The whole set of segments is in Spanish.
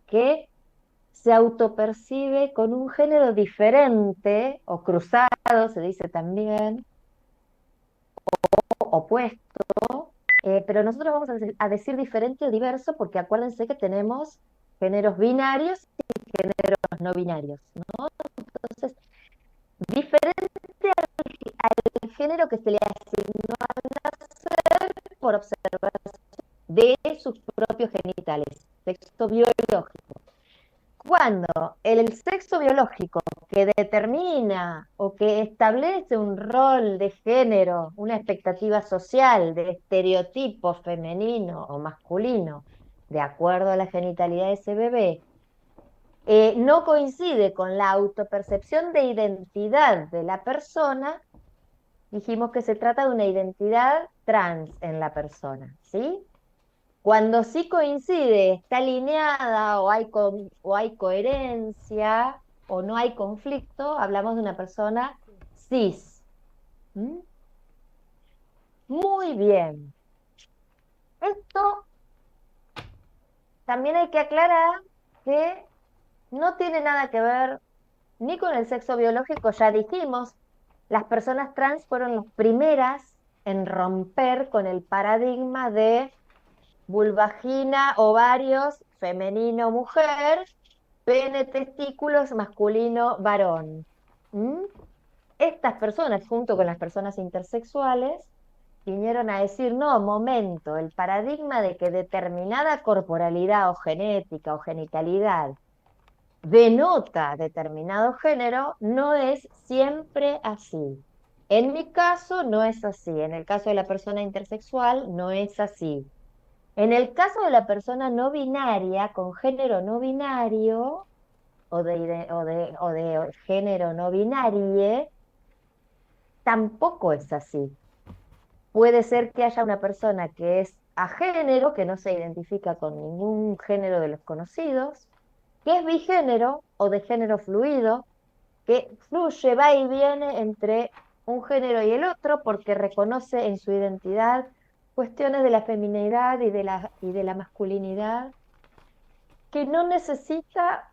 que se autopercibe con un género diferente o cruzado, se dice también, o opuesto, pero nosotros vamos a decir diferente o diverso porque acuérdense que tenemos géneros binarios y géneros no binarios, ¿no? Entonces, diferente al género que se le asignó por observar de sus propios genitales, sexo biológico. Cuando el sexo biológico que determina o que establece un rol de género, una expectativa social de estereotipo femenino o masculino, de acuerdo a la genitalidad de ese bebé, no coincide con la autopercepción de identidad de la persona, dijimos que se trata de una identidad trans en la persona, ¿sí? Cuando sí coincide, está alineada o hay coherencia o no hay conflicto, hablamos de una persona cis. ¿Mm? Muy bien. Esto también hay que aclarar que no tiene nada que ver ni con el sexo biológico, ya dijimos, las personas trans fueron las primeras en romper con el paradigma de vulvagina, ovarios, femenino, mujer, pene, testículos, masculino, varón. ¿Mm? Estas personas, junto con las personas intersexuales, vinieron a decir, no, momento, el paradigma de que determinada corporalidad o genética o genitalidad denota determinado género, no es siempre así. En mi caso no es así, en el caso de la persona intersexual no es así. En el caso de la persona no binaria, con género no binario o de género no binario, tampoco es así. Puede ser que haya una persona que es agénero, que no se identifica con ningún género de los conocidos, que es bigénero o de género fluido, que fluye, va y viene entre un género y el otro porque reconoce en su identidad cuestiones de la feminidad y de la masculinidad que no necesita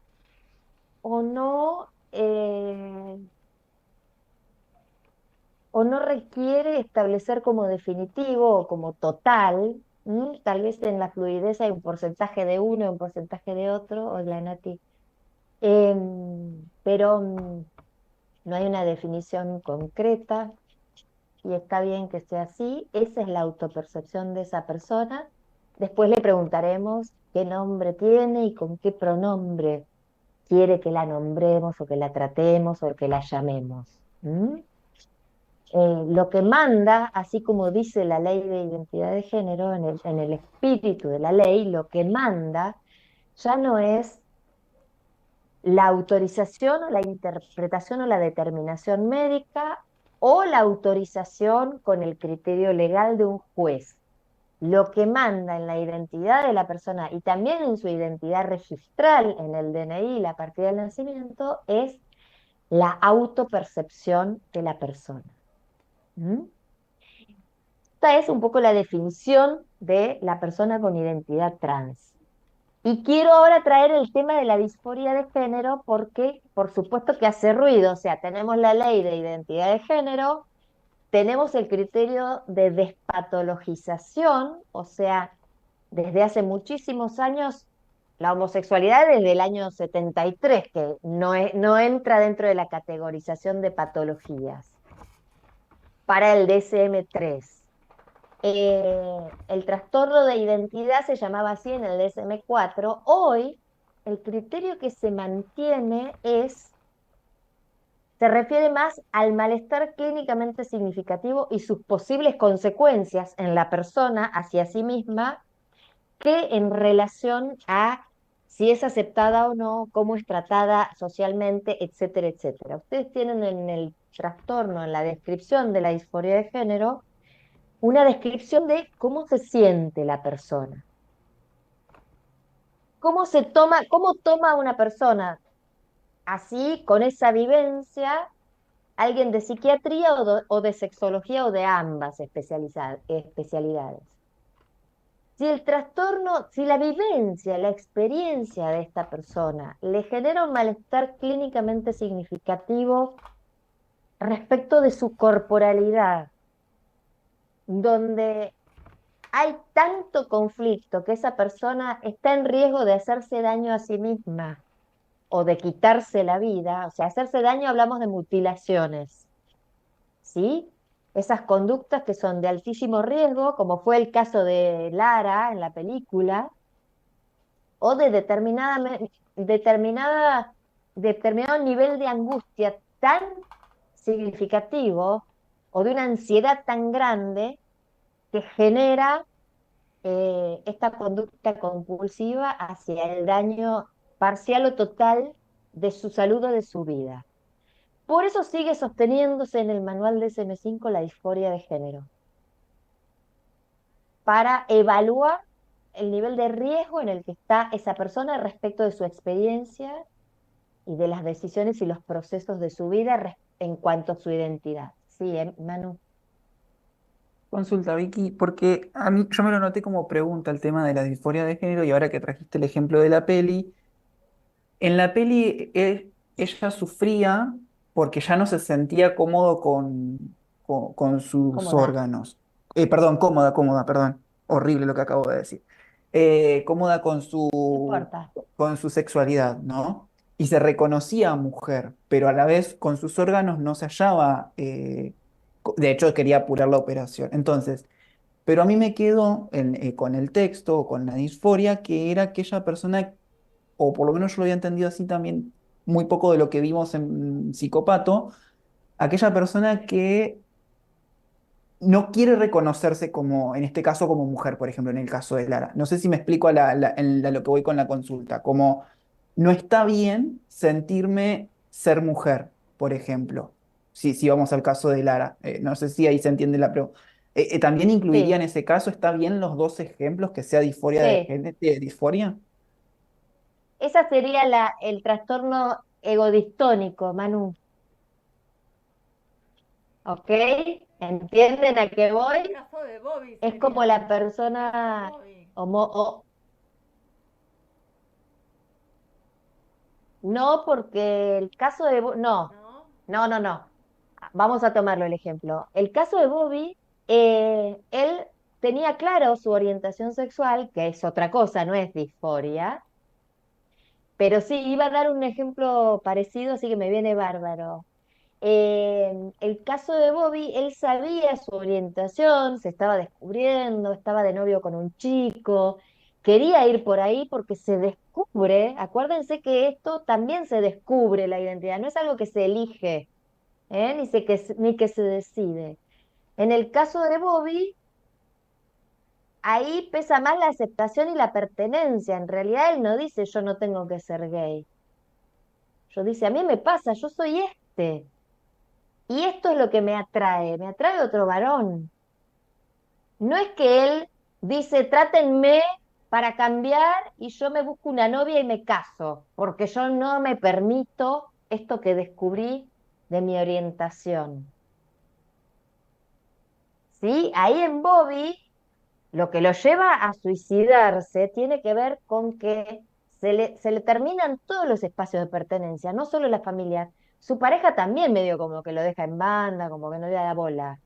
o no, o no requiere establecer como definitivo o como total. Tal vez en la fluidez hay un porcentaje de uno y un porcentaje de otro, o la Nati. Pero no hay una definición concreta y está bien que sea así. Esa es la autopercepción de esa persona. Después le preguntaremos qué nombre tiene y con qué pronombre quiere que la nombremos o que la tratemos o que la llamemos. Lo que manda, así como dice la ley de identidad de género, en el espíritu de la ley, lo que manda ya no es la autorización o la interpretación o la determinación médica o la autorización con el criterio legal de un juez. Lo que manda en la identidad de la persona y también en su identidad registral en el DNI, la partida del nacimiento, es la autopercepción de la persona. ¿Mm? Esta es un poco la definición de la persona con identidad trans. Y quiero ahora traer el tema de la disforia de género porque, por supuesto, que hace ruido. O sea, tenemos la ley de identidad de género, tenemos el criterio de despatologización, o sea, desde hace muchísimos años, la homosexualidad desde el año 73, que no entra dentro de la categorización de patologías, para el DSM-3. El trastorno de identidad se llamaba así en el DSM-4. Hoy, el criterio que se mantiene se refiere más al malestar clínicamente significativo y sus posibles consecuencias en la persona hacia sí misma que en relación a si es aceptada o no, cómo es tratada socialmente, etcétera, etcétera. Ustedes tienen en el trastorno, en la descripción de la disforia de género, una descripción de cómo se siente la persona, cómo toma una persona así, con esa vivencia, alguien de psiquiatría o de sexología o de ambas especialidades. Si el trastorno, si la vivencia, la experiencia de esta persona le genera un malestar clínicamente significativo respecto de su corporalidad, donde hay tanto conflicto que esa persona está en riesgo de hacerse daño a sí misma o de quitarse la vida, o sea, hacerse daño hablamos de mutilaciones, ¿sí? Esas conductas que son de altísimo riesgo, como fue el caso de Lara en la película, o de determinado nivel de angustia tan significativo o de una ansiedad tan grande que genera esta conducta compulsiva hacia el daño parcial o total de su salud o de su vida. Por eso sigue sosteniéndose en el manual de SM5 la disforia de género, para evaluar el nivel de riesgo en el que está esa persona respecto de su experiencia y de las decisiones y los procesos de su vida en cuanto a su identidad. Sí, Manu. Consulta, Vicky, porque a mí yo me lo noté como pregunta el tema de la disforia de género y ahora que trajiste el ejemplo de la peli, en la peli ella sufría porque ya no se sentía cómodo con sus Cómoda. órganos. Perdón, cómoda, perdón. Horrible lo que acabo de decir. Cómoda No importa. con su sexualidad, ¿no? Y se reconocía mujer, pero a la vez con sus órganos no se hallaba, de hecho quería apurar la operación. Entonces, pero a mí me quedó con el texto o con la disforia que era aquella persona, o por lo menos yo lo había entendido así también, muy poco de lo que vimos en Psicopato, aquella persona que no quiere reconocerse como, en este caso, como mujer, por ejemplo, en el caso de Lara. No sé si me explico a lo que voy con la consulta, como no está bien sentirme ser mujer, por ejemplo, si vamos al caso de Lara. No sé si ahí se entiende la pregunta. ¿También incluiría Sí, en ese caso, está bien los dos ejemplos, que sea disforia sí. de disforia? Esa sería el trastorno egodistónico, Manu. ¿Ok? ¿Entienden a qué El voy? caso de Bobby Es como sería. la El caso de persona Bobby. no, porque el caso de no, ¿No? no. Vamos a tomarlo el ejemplo. El caso de Bobby, él tenía claro su orientación sexual, que es otra cosa, no es disforia, pero sí, iba a dar un ejemplo parecido, así que me viene bárbaro. El caso de Bobby, él sabía su orientación, se estaba descubriendo, estaba de novio con un chico, quería ir por ahí porque se descubre, acuérdense que esto también se descubre la identidad, no es algo que se elige, ni que se decide. En el caso de Bobby, ahí pesa más la aceptación y la pertenencia. En realidad él no dice yo no tengo que ser gay. Yo dice, a mí me pasa, yo soy este. Y esto es lo que me atrae otro varón. No es que él dice, trátenme para cambiar y yo me busco una novia y me caso, porque yo no me permito esto que descubrí de mi orientación. ¿Sí? Ahí en Bobby, lo que lo lleva a suicidarse tiene que ver con que se le terminan todos los espacios de pertenencia, no solo la familia. Su pareja también medio como que lo deja en banda, como que no le da la bola.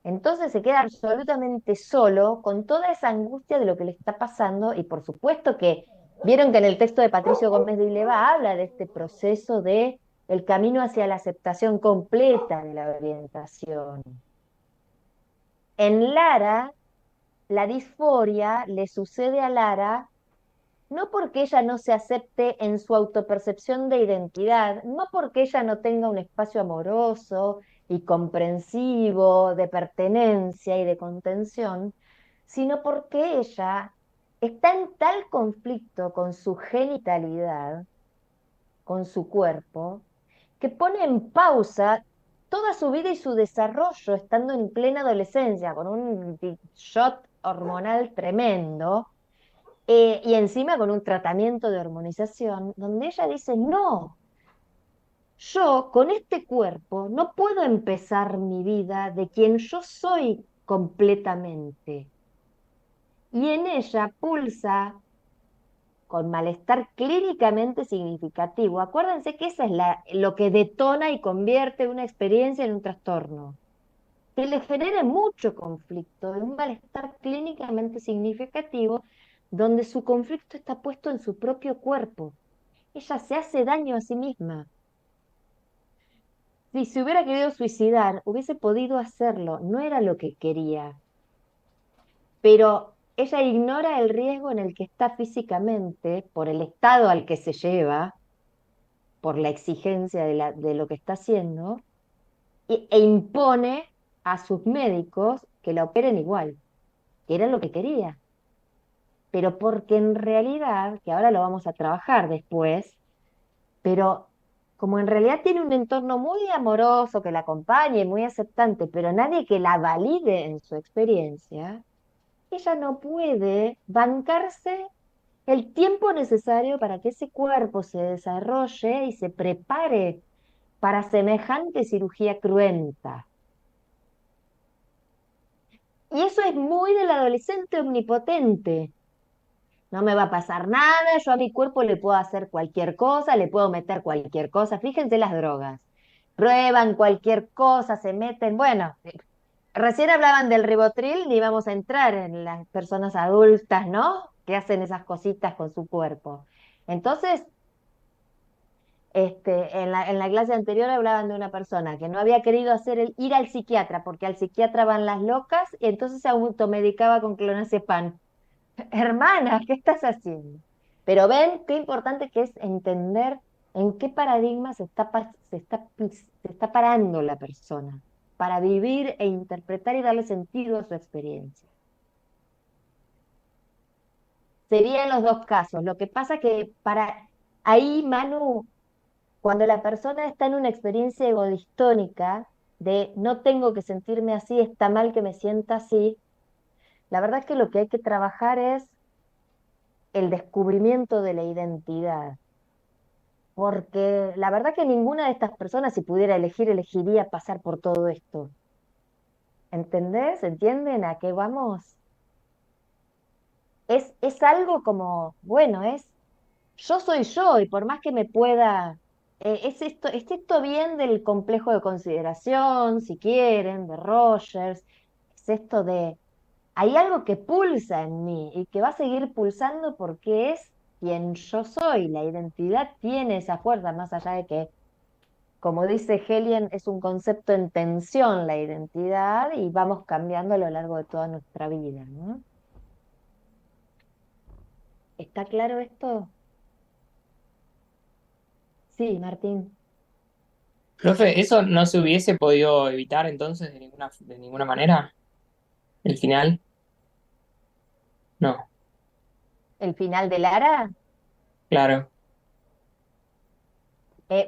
Entonces se queda absolutamente solo con toda esa angustia de lo que le está pasando y por supuesto que vieron que en el texto de Patricio Gómez de Ileva habla de este proceso de el camino hacia la aceptación completa de la orientación. En Lara, la disforia le sucede a Lara no porque ella no se acepte en su autopercepción de identidad, no porque ella no tenga un espacio amoroso y comprensivo de pertenencia y de contención, sino porque ella está en tal conflicto con su genitalidad, con su cuerpo, que pone en pausa toda su vida y su desarrollo estando en plena adolescencia, con un shot hormonal tremendo y encima con un tratamiento de hormonización, donde ella dice, no, yo con este cuerpo no puedo empezar mi vida de quien yo soy completamente. y en ella pulsa con malestar clínicamente significativo. Acuérdense que esa es lo que detona y convierte una experiencia en un trastorno, que le genera mucho conflicto, un malestar clínicamente significativo, donde su conflicto está puesto en su propio cuerpo. Ella se hace daño a sí misma. Si se hubiera querido suicidar, hubiese podido hacerlo, no era lo que quería, pero ella ignora el riesgo en el que está físicamente por el estado al que se lleva, por la exigencia de lo que está haciendo, e impone a sus médicos que la operen igual, que era lo que quería. Pero porque en realidad, que ahora lo vamos a trabajar después, pero como en realidad tiene un entorno muy amoroso que la acompañe, muy aceptante, pero nadie que la valide en su experiencia, ella no puede bancarse el tiempo necesario para que ese cuerpo se desarrolle y se prepare para semejante cirugía cruenta. Y eso es muy del adolescente omnipotente. No me va a pasar nada, yo a mi cuerpo le puedo hacer cualquier cosa, le puedo meter cualquier cosa. Fíjense las drogas. Prueban cualquier cosa, se meten. Bueno, recién hablaban del ribotril, ni vamos a entrar en las personas adultas, ¿no? Que hacen esas cositas con su cuerpo. Entonces, en la clase anterior hablaban de una persona que no había querido hacer ir al psiquiatra, porque al psiquiatra van las locas, y entonces se automedicaba con clonazepam. Hermana, ¿qué estás haciendo? Pero ven qué importante que es entender en qué paradigma se está parando la persona para vivir e interpretar y darle sentido a su experiencia. Serían los dos casos. Lo que pasa que para ahí, Manu, cuando la persona está en una experiencia egodistónica de no tengo que sentirme así, está mal que me sienta así, la verdad es que lo que hay que trabajar es el descubrimiento de la identidad. Porque la verdad que ninguna de estas personas, si pudiera elegir, elegiría pasar por todo esto. ¿Entendés? ¿Entienden a qué vamos? Es algo como, bueno, yo soy yo y por más que me pueda, es esto bien del complejo de consideración, si quieren, de Rogers, es esto de, hay algo que pulsa en mí y que va a seguir pulsando porque es quien yo soy. La identidad tiene esa fuerza, más allá de que, como dice Helen, es un concepto en tensión la identidad y vamos cambiando a lo largo de toda nuestra vida, ¿no? ¿Está claro esto? Sí, Martín. Profe, ¿eso no se hubiese podido evitar entonces de ninguna manera? ¿El final? No, ¿El final de Lara? claro,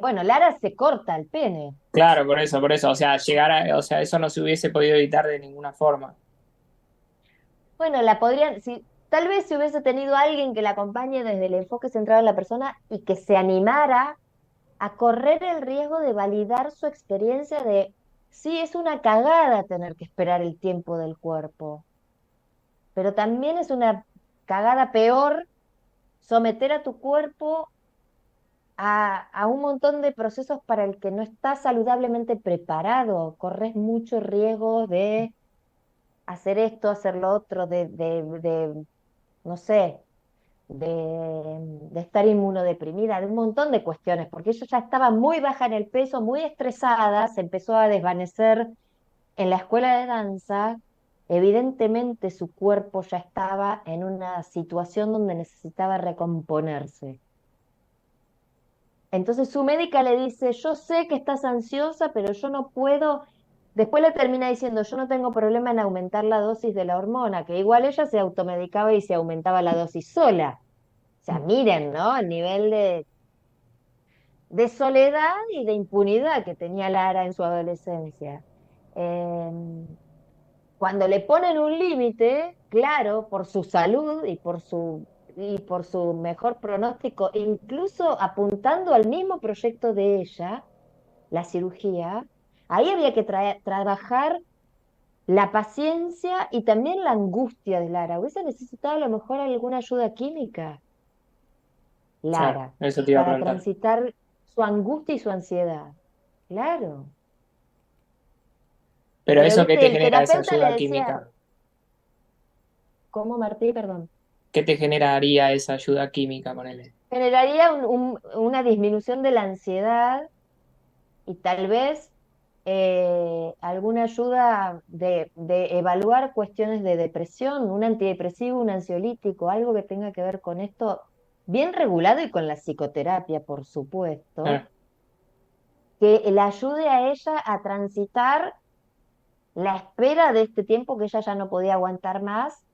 Bueno, Lara se corta el pene. claro, por eso, o sea, o sea, eso no se hubiese podido evitar de ninguna forma. Bueno, tal vez si hubiese tenido alguien que la acompañe desde el enfoque centrado en la persona y que se animara a correr el riesgo de validar su experiencia de, sí, es una cagada tener que esperar el tiempo del cuerpo, pero también es una cagada peor someter a tu cuerpo a un montón de procesos para el que no estás saludablemente preparado. Corres mucho riesgo de hacer esto, hacer lo otro, no sé, de estar inmunodeprimida, de un montón de cuestiones, porque ella ya estaba muy baja en el peso, muy estresada, se empezó a desvanecer en la escuela de danza. Evidentemente su cuerpo ya estaba en una situación donde necesitaba recomponerse. Entonces su médica le dice, yo sé que estás ansiosa, pero yo no puedo. Después le termina diciendo, yo no tengo problema en aumentar la dosis de la hormona, que igual ella se automedicaba y se aumentaba la dosis sola. O sea, miren, ¿no? El nivel de soledad y de impunidad que tenía Lara en su adolescencia. Cuando le ponen un límite, claro, por su salud y por su mejor pronóstico, incluso apuntando al mismo proyecto de ella, la cirugía, ahí había que trabajar la paciencia y también la angustia de Lara. Hubiese necesitado a lo mejor alguna ayuda química, Claro, Lara, eso te iba a para preguntar. transitar su angustia y su ansiedad. Claro. Pero Pero eso, ¿qué viste, te el genera esa terapeuta ayuda le decía, química? ¿cómo Martí? Perdón. ¿Qué te generaría esa ayuda química, ponele? Generaría una disminución de la ansiedad y tal vez alguna ayuda de evaluar cuestiones de depresión, un antidepresivo, un ansiolítico, algo que tenga que ver con esto, bien regulado y con la psicoterapia, por supuesto, Claro. que la ayude a ella a transitar la espera de este tiempo que ella ya no podía aguantar más,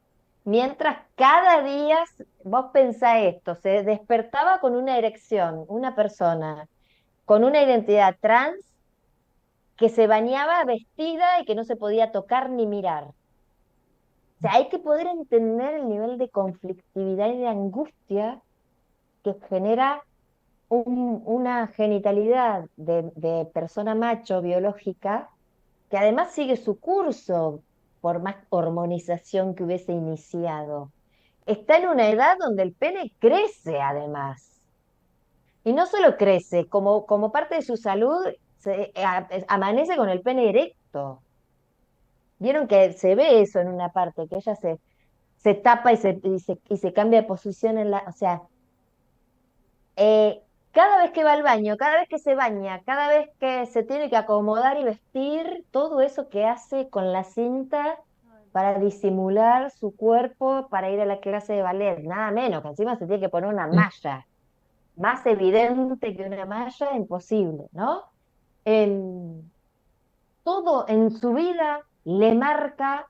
mientras cada día, vos pensá esto, se despertaba con una erección, una persona con una identidad trans que se bañaba vestida y que no se podía tocar ni mirar. O sea, hay que poder entender el nivel de conflictividad y de angustia que genera una genitalidad de persona macho biológica que además sigue su curso por más hormonización que hubiese iniciado. Está en una edad donde el pene crece además. Y no solo crece, como parte de su salud, amanece con el pene erecto. Vieron que se ve eso en una parte, que ella se tapa y se cambia de posición en la. O sea, cada vez que va al baño, cada vez que se baña, cada vez que se tiene que acomodar y vestir, todo eso que hace con la cinta para disimular su cuerpo para ir a la clase de ballet, nada menos, que encima se tiene que poner una Mm. malla, más evidente que una malla, imposible, ¿no? Em, Todo en su vida le marca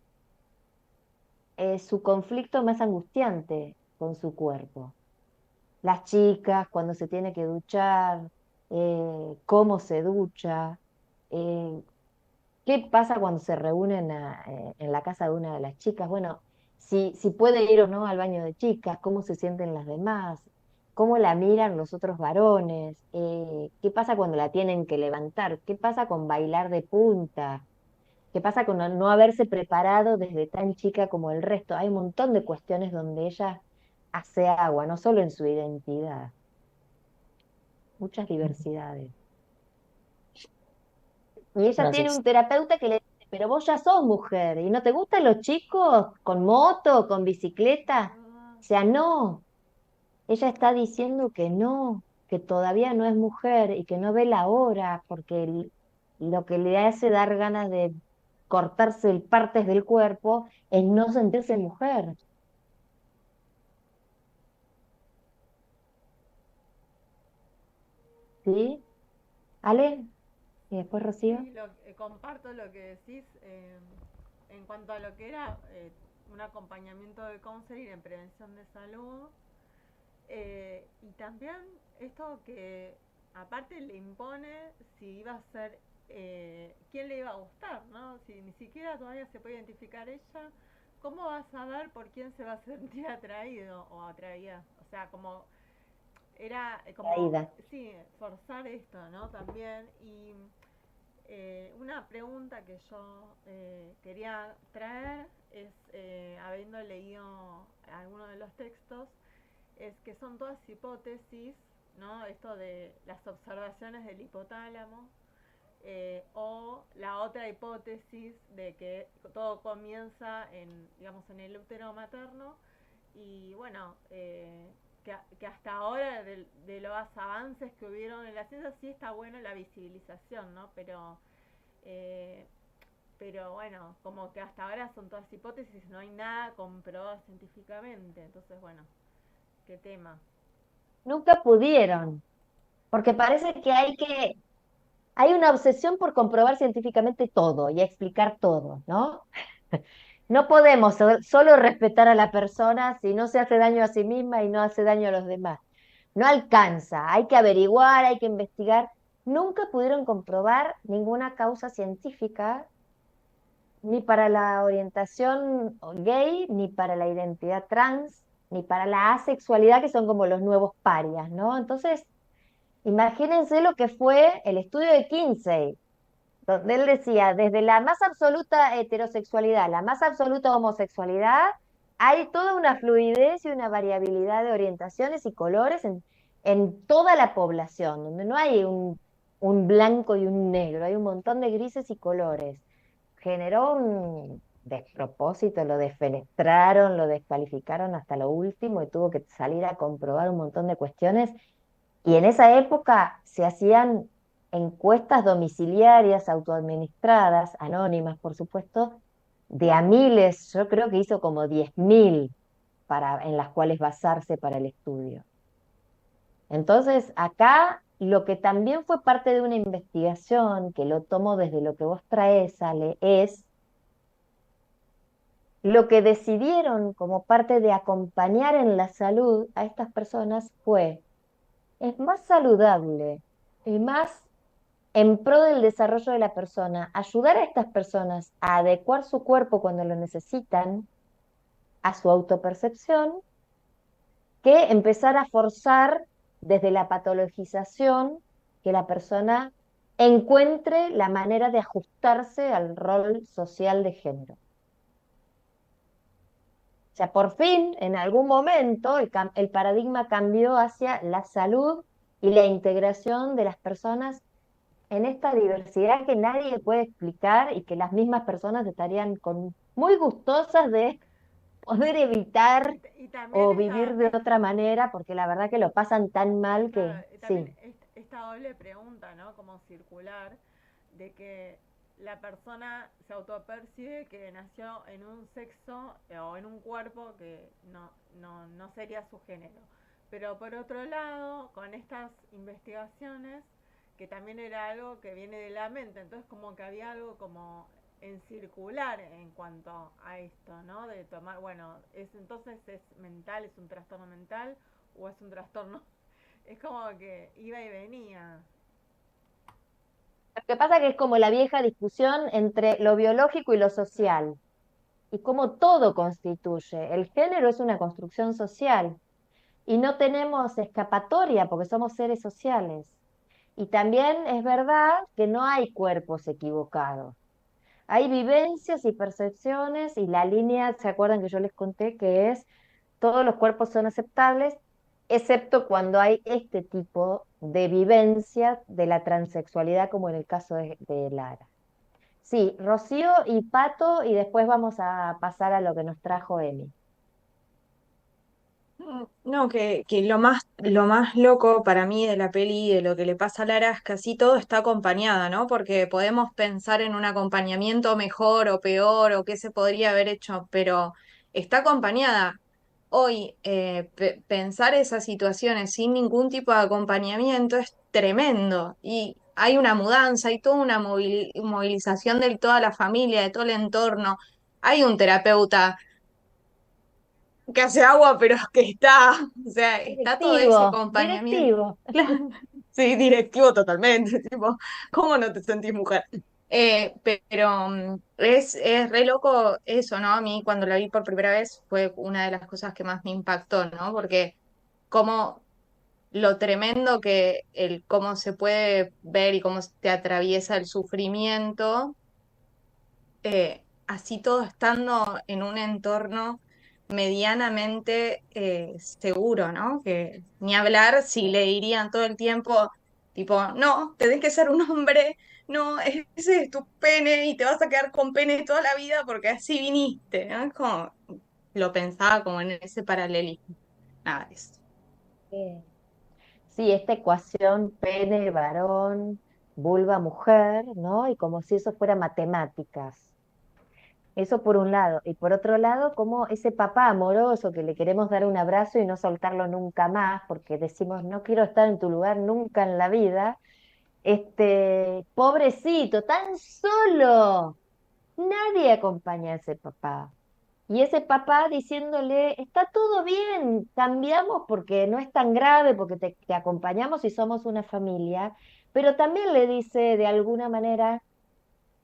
su conflicto más angustiante con su cuerpo. Las chicas, cuando se tiene que duchar, cómo se ducha, eh, qué pasa cuando se reúnen en la casa de una de las chicas. Bueno, si puede ir o no al baño de chicas, cómo se sienten las demás, cómo la miran los otros varones, qué pasa cuando la tienen que levantar, qué pasa con bailar de punta. ¿Qué pasa con no haberse preparado desde tan chica como el resto? Hay un montón de cuestiones donde ella hace agua, no solo en su identidad, muchas diversidades. Y ella tiene Gracias. un terapeuta que le dice, pero vos ya sos mujer y no te gustan los chicos con moto, con bicicleta. O sea, no, ella está diciendo que no, que todavía no es mujer y que no ve la hora porque lo que le hace dar ganas de cortarse partes del cuerpo es no sentirse mujer. ¿Sí? ¿Ale? ¿Y después Rocío? Sí, comparto lo que decís en cuanto a lo que era un acompañamiento de counseling en prevención de salud. Y también esto que aparte le impone si iba a ser, quién le iba a gustar, ¿no? Si ni siquiera todavía se puede identificar ella, ¿cómo va a saber por quién se va a sentir atraído o atraída? O sea, como era como, Aida. sí, forzar esto, ¿no? También. Y una pregunta que yo quería traer es, habiendo leído algunos de los textos, es que son todas hipótesis, ¿no? Esto de las observaciones del hipotálamo, o la otra hipótesis de que todo comienza en, digamos, en el útero materno y bueno, que hasta ahora de los avances que hubieron en la ciencia sí está bueno la visibilización, ¿no? Eh, pero bueno, como que hasta ahora son todas hipótesis, no hay nada comprobado científicamente, entonces bueno, qué tema. Nunca pudieron, porque parece que hay una obsesión por comprobar científicamente todo y explicar todo, ¿no? No podemos solo respetar a la persona si no se hace daño a sí misma y no hace daño a los demás. No alcanza, hay que averiguar, hay que investigar. Nunca pudieron comprobar ninguna causa científica, ni para la orientación gay, ni para la identidad trans, ni para la asexualidad, que son como los nuevos parias, ¿no? Entonces, imagínense lo que fue el estudio de Kinsey. donde él decía, desde la más absoluta heterosexualidad, la más absoluta homosexualidad, hay toda una fluidez y una variabilidad de orientaciones y colores en toda la población, donde no hay un blanco y un negro, hay un montón de grises y colores. Generó un despropósito, lo desfenestraron, lo descalificaron hasta lo último y tuvo que salir a comprobar un montón de cuestiones. Y en esa época se hacían encuestas domiciliarias, autoadministradas, anónimas, por supuesto, de a miles, yo creo que hizo como 10.000 en las cuales basarse para el estudio. Entonces, acá lo que también fue parte de una investigación, que lo tomo desde lo que vos traes, Ale, es lo que decidieron como parte de acompañar en la salud a estas personas fue, es más saludable y más en pro del desarrollo de la persona, ayudar a estas personas a adecuar su cuerpo cuando lo necesitan a su autopercepción, que empezar a forzar desde la patologización que la persona encuentre la manera de ajustarse al rol social de género. O sea, por fin, en algún momento, el paradigma cambió hacia la salud y la integración de las personas en esta diversidad que nadie puede explicar y que las mismas personas estarían muy gustosas de poder evitar Y también o vivir de otra manera, porque la verdad que lo pasan tan mal que claro, también sí. esta doble pregunta, ¿no? Como circular, de que la persona se autopercibe que nació en un sexo o en un cuerpo que no sería su género. Pero por otro lado, con estas investigaciones, que también era algo que viene de la mente, entonces como que había algo como en circular en cuanto a esto, ¿no? De tomar, bueno, entonces es mental, es un trastorno mental o es un trastorno, es como que iba y venía. Lo que pasa que es como la vieja discusión entre lo biológico y lo Claro. social, y cómo todo constituye. El género es una construcción social y no tenemos escapatoria porque somos seres sociales. Y también es verdad que no hay cuerpos equivocados. Hay vivencias y percepciones y la línea, ¿se acuerdan que yo les conté que es todos los cuerpos son aceptables, excepto cuando hay este tipo de vivencia de la transexualidad, como en el caso de Lara? Sí, Rocío y Pato, y después vamos a pasar a lo que nos trajo Emi. No, que lo más loco para mí de la peli y de lo que le pasa a Lara es que así todo está acompañada, ¿no? Porque podemos pensar en un acompañamiento mejor o peor o qué se podría haber hecho, pero está acompañada. Hoy, pensar esas situaciones sin ningún tipo de acompañamiento es tremendo. Y hay una mudanza, hay toda una movilización de toda la familia, de todo el entorno. Hay un terapeuta que hace agua, pero que está, o sea, está todo ese Directivo, acompañamiento. directivo. Claro, sí, directivo totalmente, tipo, ¿cómo no te sentís mujer? Pero es re loco eso, ¿no? A mí cuando la vi por primera vez fue una de las cosas que más me impactó, ¿no? Porque como lo tremendo cómo se puede ver y cómo te atraviesa el sufrimiento, así todo estando en un entorno medianamente seguro, ¿no? Que ni hablar si le dirían todo el tiempo, tipo, no, tenés que ser un hombre, no, ese es tu pene y te vas a quedar con pene toda la vida porque así viniste, ¿no? Es como, lo pensaba como en ese paralelismo. Nada, es. Sí, sí, esta ecuación pene, varón, vulva, mujer, ¿no? Y como si eso fuera matemáticas. Eso por un lado. Y por otro lado, como ese papá amoroso que le queremos dar un abrazo y no soltarlo nunca más, porque decimos, no quiero estar en tu lugar nunca en la vida, pobrecito, tan solo. Nadie acompaña a ese papá. Y ese papá diciéndole, está todo bien, cambiamos porque no es tan grave, porque te acompañamos y somos una familia, pero también le dice de alguna manera,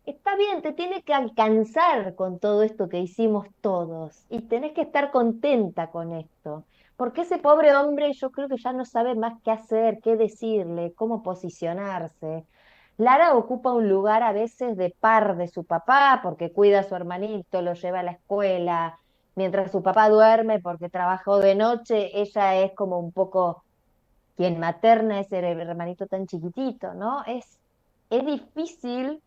está bien, te tiene que alcanzar con todo esto que hicimos todos y tenés que estar contenta con esto, porque ese pobre hombre yo creo que ya no sabe más qué hacer, qué decirle, cómo posicionarse. Lara ocupa un lugar a veces de par de su papá porque cuida a su hermanito, lo lleva a la escuela, mientras su papá duerme porque trabajó de noche, ella es como un poco quien materna a ese hermanito tan chiquitito, ¿no? Es difícil,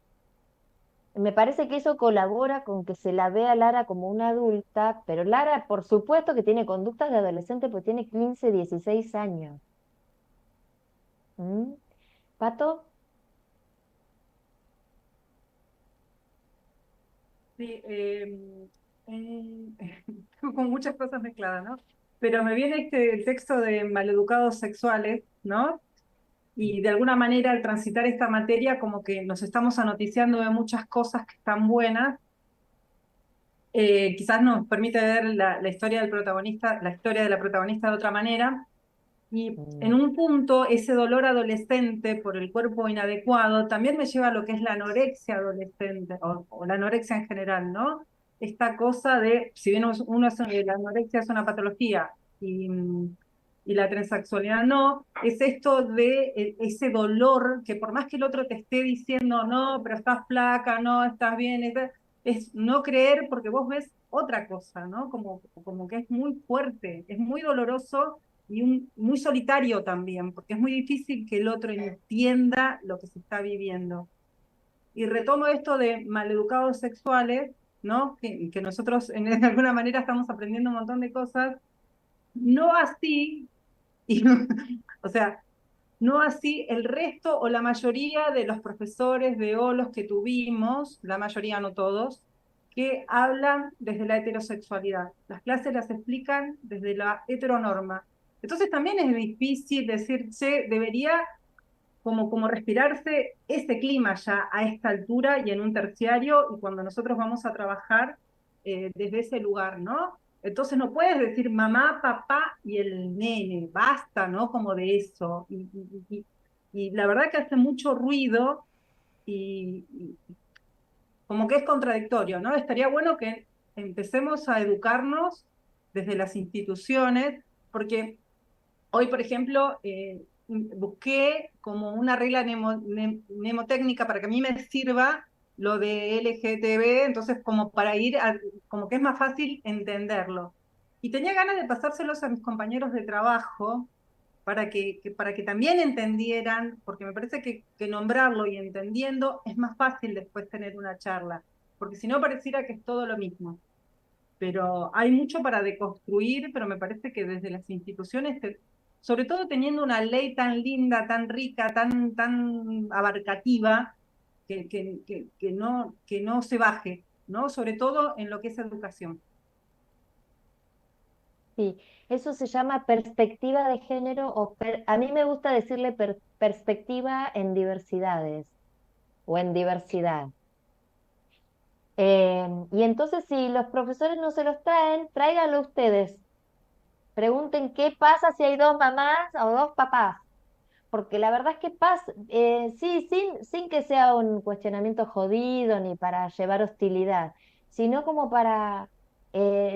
me parece que eso colabora con que se la vea a Lara como una adulta, pero Lara, por supuesto que tiene conductas de adolescente porque tiene 15, 16 años. ¿Mm? ¿Pato? Sí, tengo como muchas cosas mezcladas, ¿no? Pero me viene el texto de Maleducados Sexuales, ¿no? Y de alguna manera al transitar esta materia como que nos estamos anoticiando de muchas cosas que están buenas. Quizás nos permite ver la historia del protagonista, la historia de la protagonista de otra manera. Y en Mm. un punto, ese dolor adolescente por el cuerpo inadecuado también me lleva a lo que es la anorexia adolescente, o la anorexia en general, ¿no? Esta cosa de, si bien la anorexia es una patología y la transexualidad no, es esto de ese dolor que por más que el otro te esté diciendo, no, pero estás flaca, no, estás bien, es no creer porque vos ves otra cosa, ¿no? Como que es muy fuerte, es muy doloroso y muy solitario también, porque es muy difícil que el otro entienda lo que se está viviendo. Y retomo esto de maleducados sexuales, ¿no? Que nosotros de alguna manera estamos aprendiendo un montón de cosas, no así, y, o sea, no así el resto o la mayoría de los profesores de OLOS que tuvimos, la mayoría, no todos, que hablan desde la heterosexualidad. Las clases las explican desde la heteronorma. Entonces también es difícil decir, che, debería como respirarse ese clima ya a esta altura y en un terciario y cuando nosotros vamos a trabajar desde ese lugar, ¿no? Entonces no puedes decir mamá, papá y el nene, basta, ¿no? Como de eso. Y la verdad que hace mucho ruido y como que es contradictorio, ¿no? Estaría bueno que empecemos a educarnos desde las instituciones, porque hoy, por ejemplo, busqué como una regla mnemotécnica para que a mí me sirva lo de LGTB, entonces como para como que es más fácil entenderlo. Y tenía ganas de pasárselos a mis compañeros de trabajo para que también entendieran, porque me parece que nombrarlo y entendiendo es más fácil después tener una charla, porque si no pareciera que es todo lo mismo. Pero hay mucho para deconstruir, pero me parece que desde las instituciones, sobre todo teniendo una ley tan linda, tan rica, tan abarcativa, que no se baje, ¿no? Sobre todo en lo que es educación. Sí, eso se llama perspectiva de género a mí me gusta decirle perspectiva en diversidades o en diversidad. Y entonces si los profesores no se los traen, tráiganlo ustedes. Pregunten qué pasa si hay dos mamás o dos papás. Porque la verdad es que pasa, sí, sin que sea un cuestionamiento jodido ni para llevar hostilidad, sino como para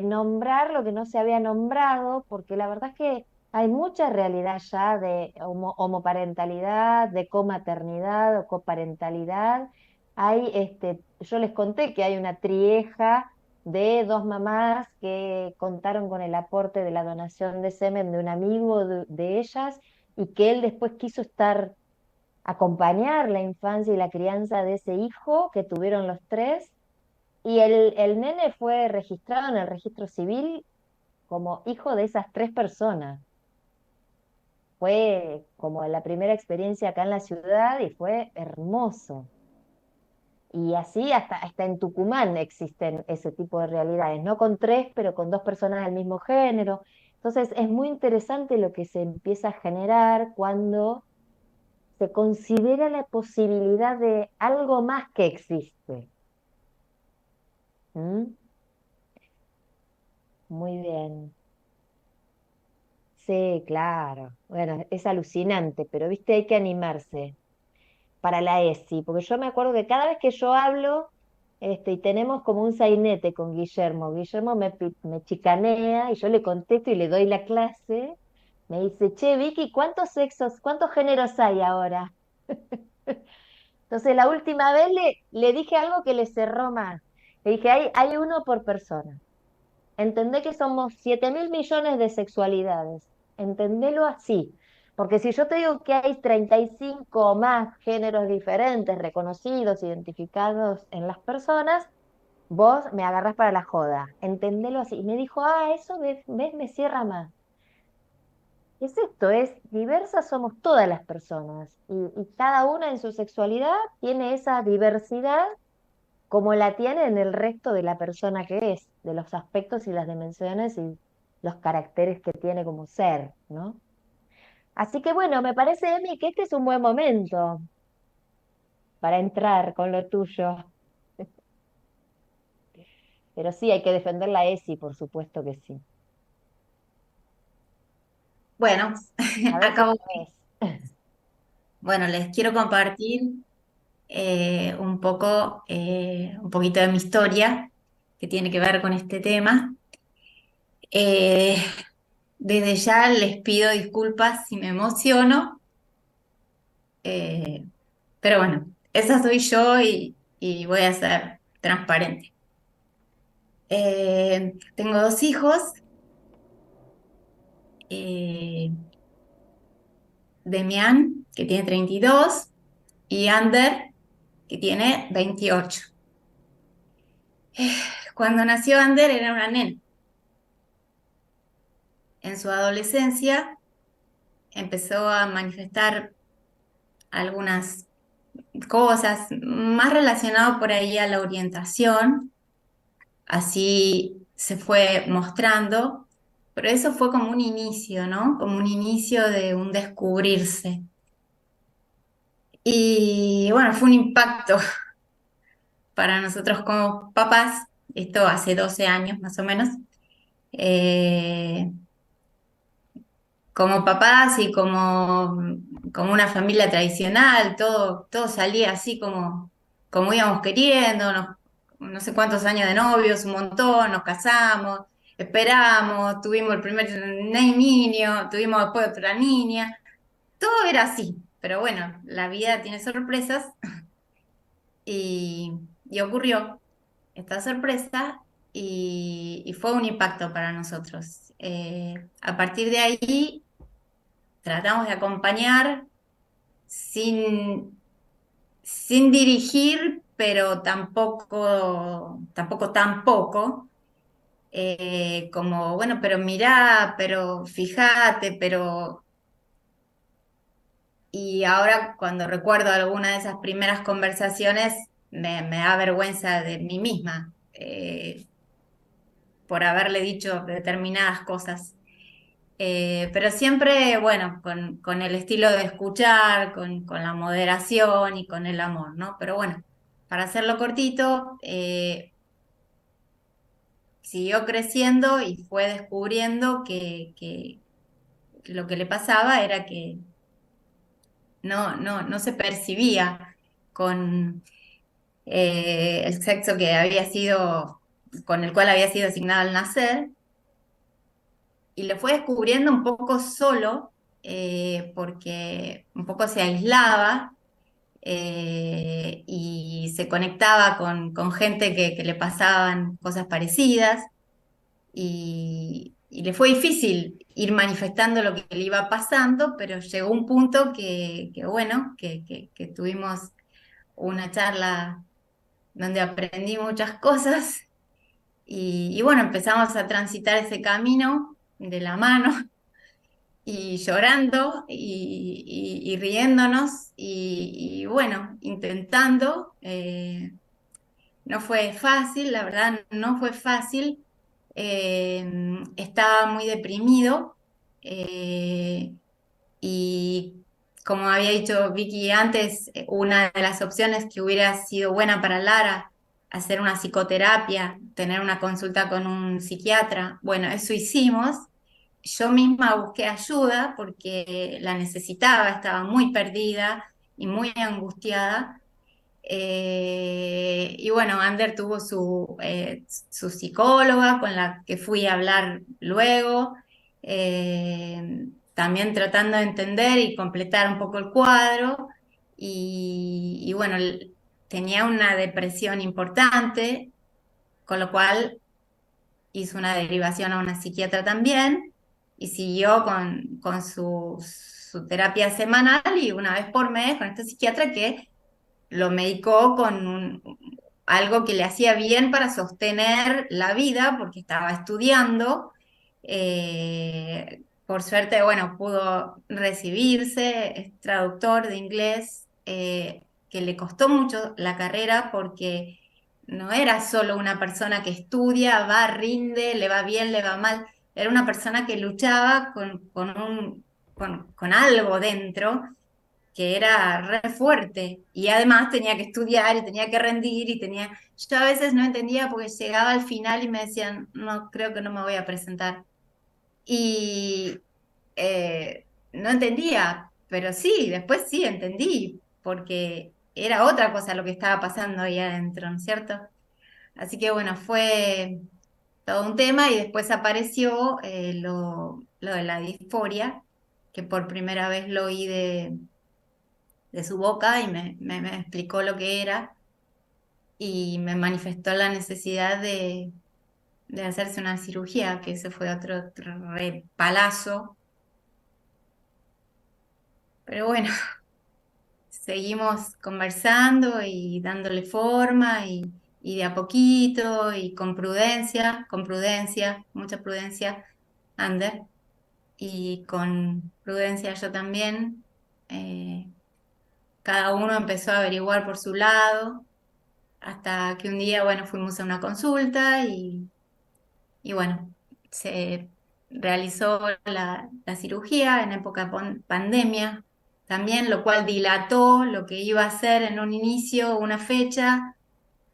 nombrar lo que no se había nombrado, porque la verdad es que hay mucha realidad ya de homoparentalidad, de comaternidad o coparentalidad. Yo les conté que hay una trieja de dos mamás que contaron con el aporte de la donación de semen de un amigo de ellas y que él después quiso acompañar la infancia y la crianza de ese hijo que tuvieron los tres, y el nene fue registrado en el registro civil como hijo de esas tres personas. Fue como la primera experiencia acá en la ciudad y fue hermoso. Y así hasta en Tucumán existen ese tipo de realidades, no con tres, pero con dos personas del mismo género. Entonces es muy interesante lo que se empieza a generar cuando se considera la posibilidad de algo más que existe. ¿Mm? Muy bien. Sí, claro. Bueno, es alucinante, pero viste, hay que animarse para la ESI, porque yo me acuerdo que cada vez que yo hablo, y tenemos como un sainete con Guillermo, Guillermo me chicanea y yo le contesto y le doy la clase, me dice, che, Vicky, ¿cuántos sexos, cuántos géneros hay ahora? Entonces la última vez le dije algo que le cerró más. Le dije, hay uno por persona. Entendé que somos 7.000 millones de sexualidades. Entendelo así. Porque si yo te digo que hay 35 o más géneros diferentes, reconocidos, identificados en las personas, vos me agarrás para la joda. Entendelo así. Y me dijo, eso ves, me cierra más. Es esto, es diversas somos todas las personas. Y cada una en su sexualidad tiene esa diversidad como la tiene en el resto de la persona que es, de los aspectos y las dimensiones y los caracteres que tiene como ser, ¿no? Así que bueno, me parece, Emi, que este es un buen momento para entrar con lo tuyo. Pero sí, hay que defender la ESI, por supuesto que sí. Bueno, A ver acabo. cómo es. Bueno, les quiero compartir un poquito de mi historia que tiene que ver con este tema. Eh, Desde ya les pido disculpas si me emociono, eh, pero bueno, esa soy yo y voy a ser transparente. Tengo dos hijos, eh, Demián, que tiene 32, y Ander, que tiene 28. Cuando nació Ander era una nena. En su adolescencia empezó a manifestar algunas cosas más relacionadas por ahí a la orientación, así se fue mostrando, pero eso fue como un inicio, ¿no? Como un inicio de un descubrirse. Y bueno, fue un impacto para nosotros como papás, esto hace 12 años más o menos. Eh, Como papás y como una familia tradicional, todo salía así como íbamos queriendo, no sé cuántos años de novios, un montón, nos casamos, esperamos, tuvimos el primer niño, tuvimos después otra niña, todo era así, pero bueno, la vida tiene sorpresas y ocurrió esta sorpresa y fue un impacto para nosotros. A partir de ahí tratamos de acompañar sin dirigir, pero tampoco, como, bueno, pero mirá, pero fíjate, pero... Y ahora cuando recuerdo alguna de esas primeras conversaciones, me da vergüenza de mí misma por haberle dicho determinadas cosas. Pero siempre, bueno, con el estilo de escuchar, con la moderación y con el amor, ¿no? Pero bueno, para hacerlo cortito, siguió creciendo y fue descubriendo que lo que le pasaba era que no se percibía con el sexo que había sido, con el cual había sido asignado al nacer, y lo fue descubriendo un poco solo, porque un poco se aislaba y se conectaba con gente que le pasaban cosas parecidas y le fue difícil ir manifestando lo que le iba pasando, pero llegó un punto bueno, que tuvimos una charla donde aprendí muchas cosas y bueno, empezamos a transitar ese camino de la mano y llorando y riéndonos y bueno, intentando. No fue fácil, la verdad no fue fácil. Estaba muy deprimido eh, y como había dicho Vicky antes, una de las opciones que hubiera sido buena para Lara, hacer una psicoterapia, tener una consulta con un psiquiatra. Bueno, eso hicimos. Yo misma busqué ayuda porque la necesitaba, estaba muy perdida y muy angustiada. Y bueno, Ander tuvo su psicóloga con la que fui a hablar luego, también tratando de entender y completar un poco el cuadro. y bueno, tenía una depresión importante, con lo cual hizo una derivación a una psiquiatra también y siguió con su terapia semanal y una vez por mes con este psiquiatra que lo medicó con algo que le hacía bien para sostener la vida porque estaba estudiando. Por suerte, bueno, pudo recibirse, es traductor de inglés, que le costó mucho la carrera porque no era solo una persona que estudia, va, rinde, le va bien, le va mal, era una persona que luchaba con algo dentro que era re fuerte y además tenía que estudiar y tenía que rendir y tenía... Yo a veces no entendía porque llegaba al final y me decían, no, creo que no me voy a presentar. Y no entendía, pero sí, después sí entendí, porque era otra cosa lo que estaba pasando ahí adentro, ¿no es cierto? Así que bueno, fue todo un tema y después apareció lo de la disforia, que por primera vez lo oí de su boca y me explicó lo que era y me manifestó la necesidad de hacerse una cirugía, que ese fue otro repalazo. Pero bueno, seguimos conversando y dándole forma y de a poquito y con prudencia, mucha prudencia, Ander, y con prudencia yo también. Cada uno empezó a averiguar por su lado, hasta que un día, bueno, fuimos a una consulta y bueno, se realizó la cirugía en época pandemia también, lo cual dilató lo que iba a ser en un inicio, una fecha,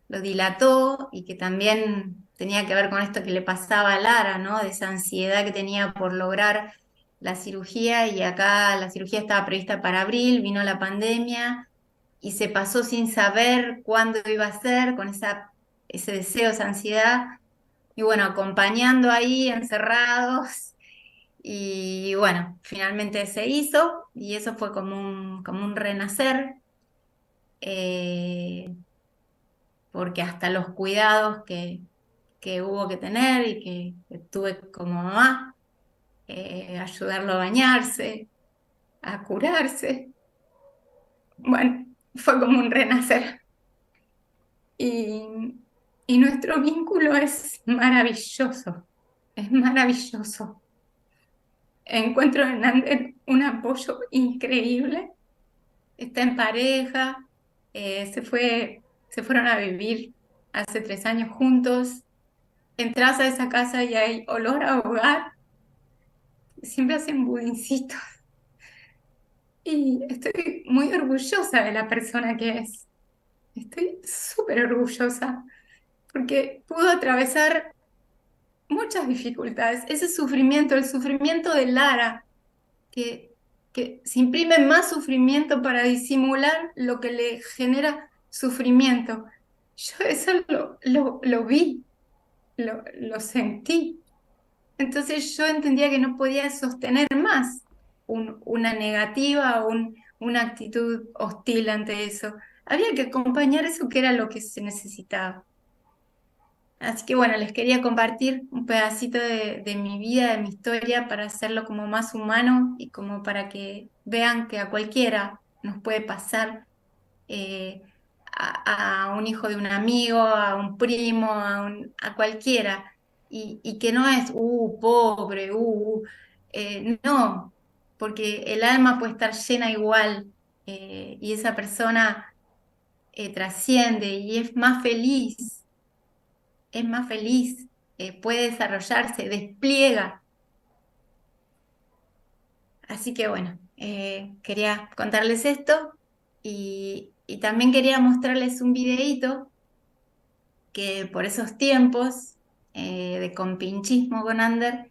lo dilató y que también tenía que ver con esto que le pasaba a Lara, ¿no? De esa ansiedad que tenía por lograr la cirugía y acá la cirugía estaba prevista para abril, vino la pandemia y se pasó sin saber cuándo iba a ser, con ese deseo, esa ansiedad, y bueno, acompañando ahí, encerrados, y bueno, finalmente se hizo, y eso fue como un renacer, eh, porque hasta los cuidados que hubo que tener y que tuve como mamá, ayudarlo a bañarse, a curarse, bueno, fue como un renacer. Y, y nuestro vínculo es maravilloso, es maravilloso. Encuentro en Ander un apoyo increíble. Está en pareja, se fueron a vivir hace 3 años juntos. Entras a esa casa y hay olor a hogar. Siempre hacen budincitos. Y estoy muy orgullosa de la persona que es. Estoy súper orgullosa porque pudo atravesar muchas dificultades. Ese sufrimiento, el sufrimiento de Lara, que, que se imprime más sufrimiento para disimular lo que le genera sufrimiento. Yo eso lo vi, lo sentí. Entonces yo entendía que no podía sostener más una negativa, una actitud hostil ante eso. Había que acompañar eso que era lo que se necesitaba. Así que bueno, les quería compartir un pedacito de mi vida, de mi historia, para hacerlo como más humano y como para que vean que a cualquiera nos puede pasar, eh, a un hijo de un amigo, a un primo, a cualquiera, y que no es, pobre, no, porque el alma puede estar llena igual, y esa persona trasciende y es más feliz, puede desarrollarse, despliega. Así que bueno, quería contarles esto y también quería mostrarles un videíto que por esos tiempos de compinchismo con Ander,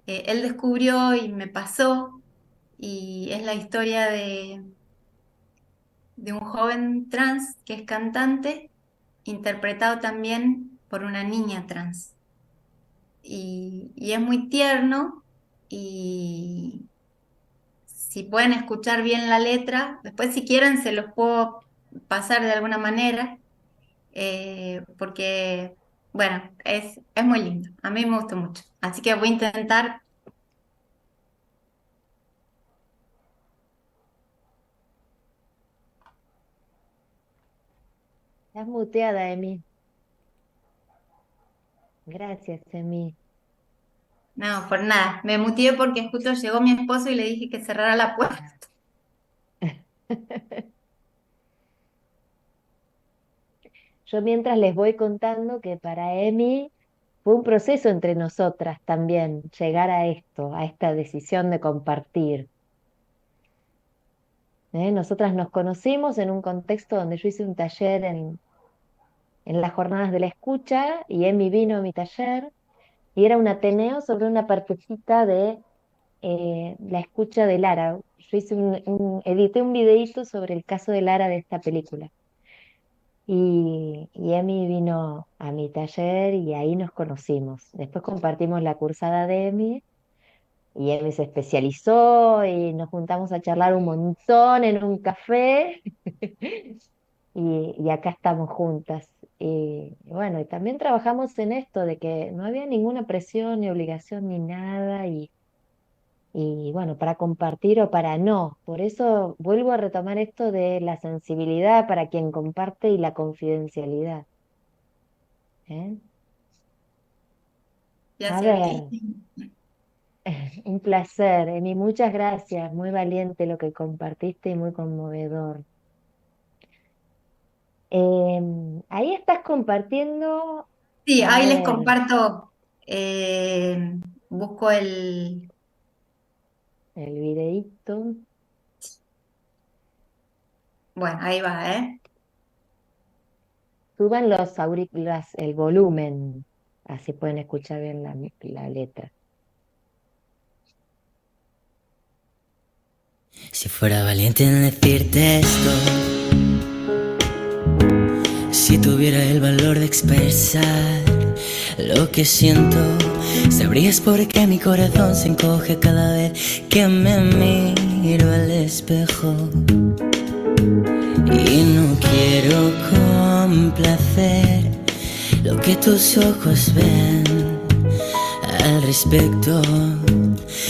él descubrió y me pasó, y es la historia de un joven trans que es cantante, interpretado también por una niña trans. Y es muy tierno y si pueden escuchar bien la letra, después si quieren se los puedo pasar de alguna manera, porque, bueno, es muy lindo, a mí me gustó mucho, así que voy a intentar. Estás muteada, Emi. Gracias, Emi. No, por nada, me muteé porque justo llegó mi esposo y le dije que cerrara la puerta. Yo mientras les voy contando que para Emi fue un proceso entre nosotras también llegar a esto, a esta decisión de compartir. Nosotras nos conocimos en un contexto donde yo hice un taller en las jornadas de la escucha y Emi vino a mi taller y era un ateneo sobre una partecita de la escucha de Lara. Yo hice edité un videíto sobre el caso de Lara de esta película. Y Emi vino a mi taller y ahí nos conocimos. Después compartimos la cursada de Emi y Emi se especializó y nos juntamos a charlar un montón en un café y acá estamos juntas. Y bueno, y también trabajamos en esto de que no había ninguna presión ni obligación ni nada y bueno, para compartir o para no. Por eso vuelvo a retomar esto de la sensibilidad para quien comparte y la confidencialidad. ¿Eh? A Gracias, ver, Vicky. un placer, Emi, muchas gracias, muy valiente lo que compartiste y muy conmovedor. Ahí estás compartiendo, Sí, a ahí les ver, comparto, busco el... el videíto. Bueno, ahí va, ¿eh? Suban el volumen, así pueden escuchar bien la letra. Si fuera valiente en decirte esto, si tuviera el valor de expresar lo que siento, sabrías por qué mi corazón se encoge cada vez que me miro al espejo. Y no quiero complacer lo que tus ojos ven al respecto.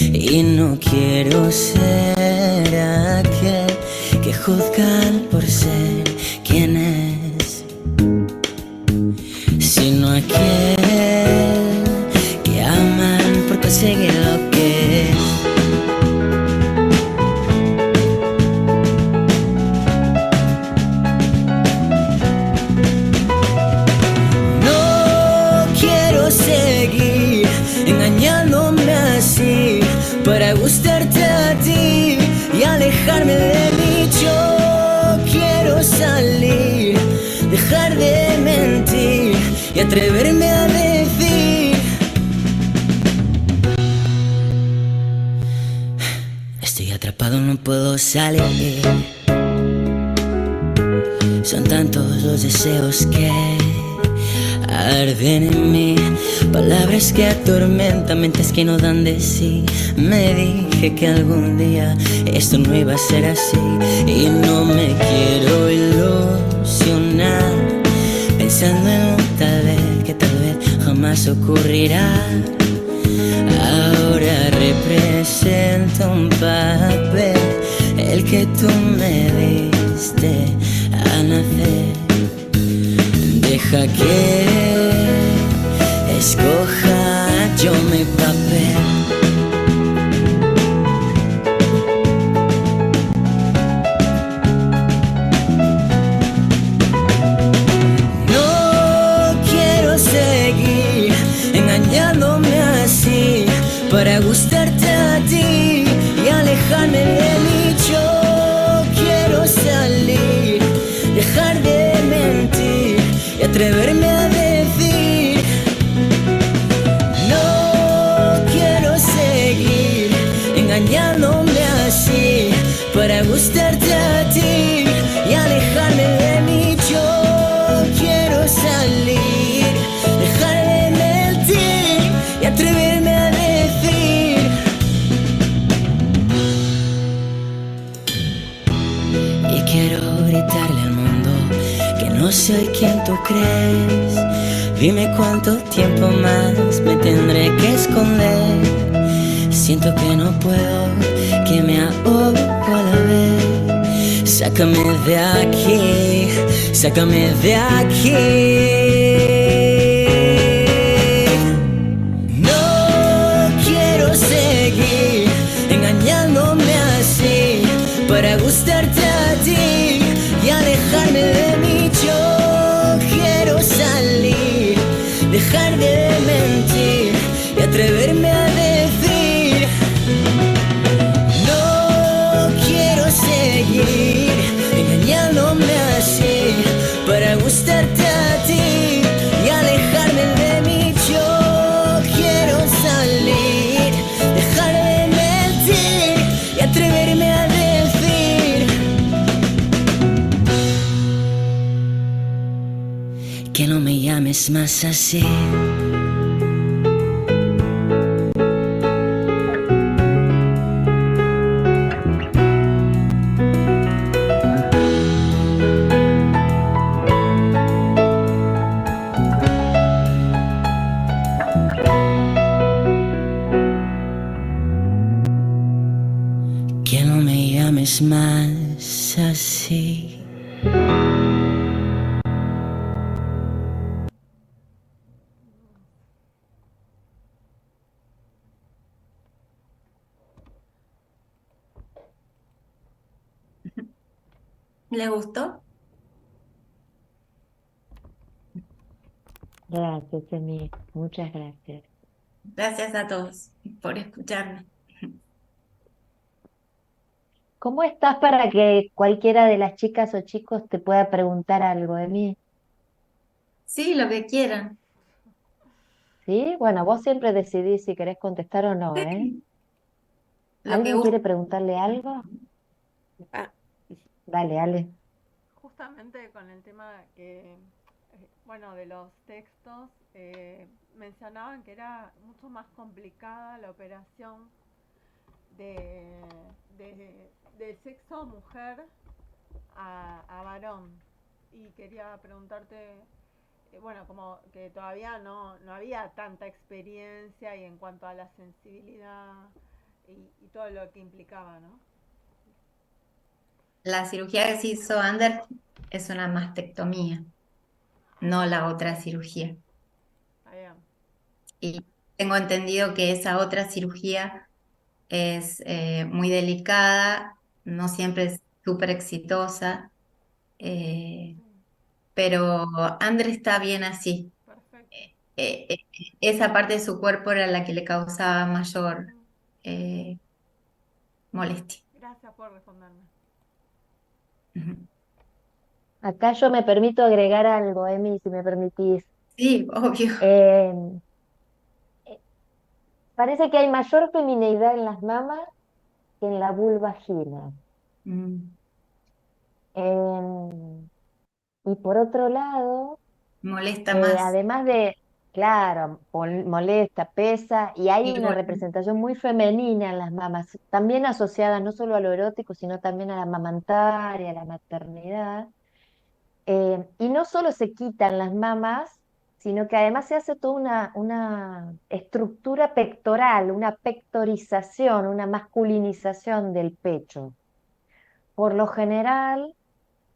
Y no quiero ser aquel que juzgan por ser quien es, sino aquel que aman por conseguir lo que es. No quiero seguir engañándome así para gustarte a ti y alejarme de mí. Yo quiero salir, dejar de mentir y atreverme a decir: estoy atrapado, no puedo salir. Son tantos los deseos que arden en mí, palabras que atormentan, mentes que no dan de sí. Me dije que algún día esto no iba a ser así y no me quiero ilusionar pensando en un tal vez que tal vez jamás ocurrirá. Ahora represento un papel, el que tú me diste a nacer. Deja que escoja yo mi papel. No quiero seguir engañándome así para gustarte a ti y alejarme de mí. Yo quiero salir, dejar de mentir y atreverme a decir: soy quien tú crees. Dime cuánto tiempo más me tendré que esconder. Siento que no puedo, que me ahogo a la vez. Sácame de aquí, sácame de aquí. No quiero seguir engañándome así para gustarte a ti y alejarme de mí. Yo quiero salir, dejar de mentir y atreverme a decir: no quiero seguir engañándome así para gustarte a ti y alejarme de mí. Yo quiero salir, dejar de mentir y atreverme a decir que no me llames más así. Que no me llames más así. ¿Les gustó? Gracias, Emi. Muchas gracias. Gracias a todos por escucharme. ¿Cómo estás para que cualquiera de las chicas o chicos te pueda preguntar algo, Emi? Sí, lo que quieran. ¿Sí? Bueno, vos siempre decidís si querés contestar o no, ¿eh? Sí, lo que ¿Alguien guste. quiere preguntarle algo? Ah, Dale, Ale. Justamente con el tema que, bueno, de los textos, mencionaban que era mucho más complicada la operación de, de sexo mujer a varón. Y quería preguntarte, bueno, como que todavía no había tanta experiencia y en cuanto a la sensibilidad y todo lo que implicaba, ¿no? La cirugía que se hizo Ander es una mastectomía, no la otra cirugía. Está bien. Y tengo entendido que esa otra cirugía es muy delicada, no siempre es súper exitosa, eh, Sí, pero Ander está bien así. perfecto. Eh, eh, Esa parte de su cuerpo era la que le causaba mayor Mm, eh, molestia. Gracias por responderme. Ujú. Acá yo me permito agregar algo, Emi, si me permitís. Sí, obvio. Eh, Parece que hay mayor femineidad en las mamas que en la vulvagina. Mm, Y por otro lado, Molesta más además de, claro, molesta, pesa, y hay y una duele. representación muy femenina en las mamas, también asociada no solo a lo erótico, sino también a la amamantar y a la maternidad. Y no solo se quitan las mamas, sino que además se hace toda una estructura pectoral, una pectorización, una masculinización del pecho. Por lo general,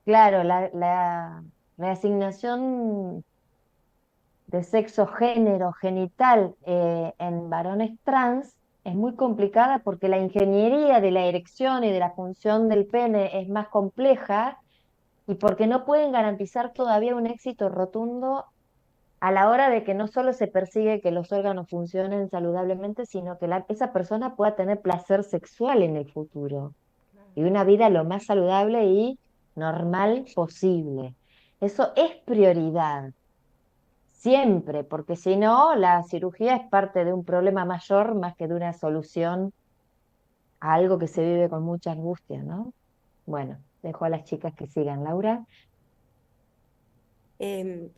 claro, la reasignación de sexo, género, genital en varones trans es muy complicada porque la ingeniería de la erección y de la función del pene es más compleja y porque no pueden garantizar todavía un éxito rotundo a la hora de que no solo se persigue que los órganos funcionen saludablemente, sino que esa persona pueda tener placer sexual en el futuro Claro. y una vida lo más saludable y normal posible. Eso es prioridad, siempre, porque si no, la cirugía es parte de un problema mayor más que de una solución a algo que se vive con mucha angustia, ¿no? Bueno, dejo a las chicas que sigan. Laura.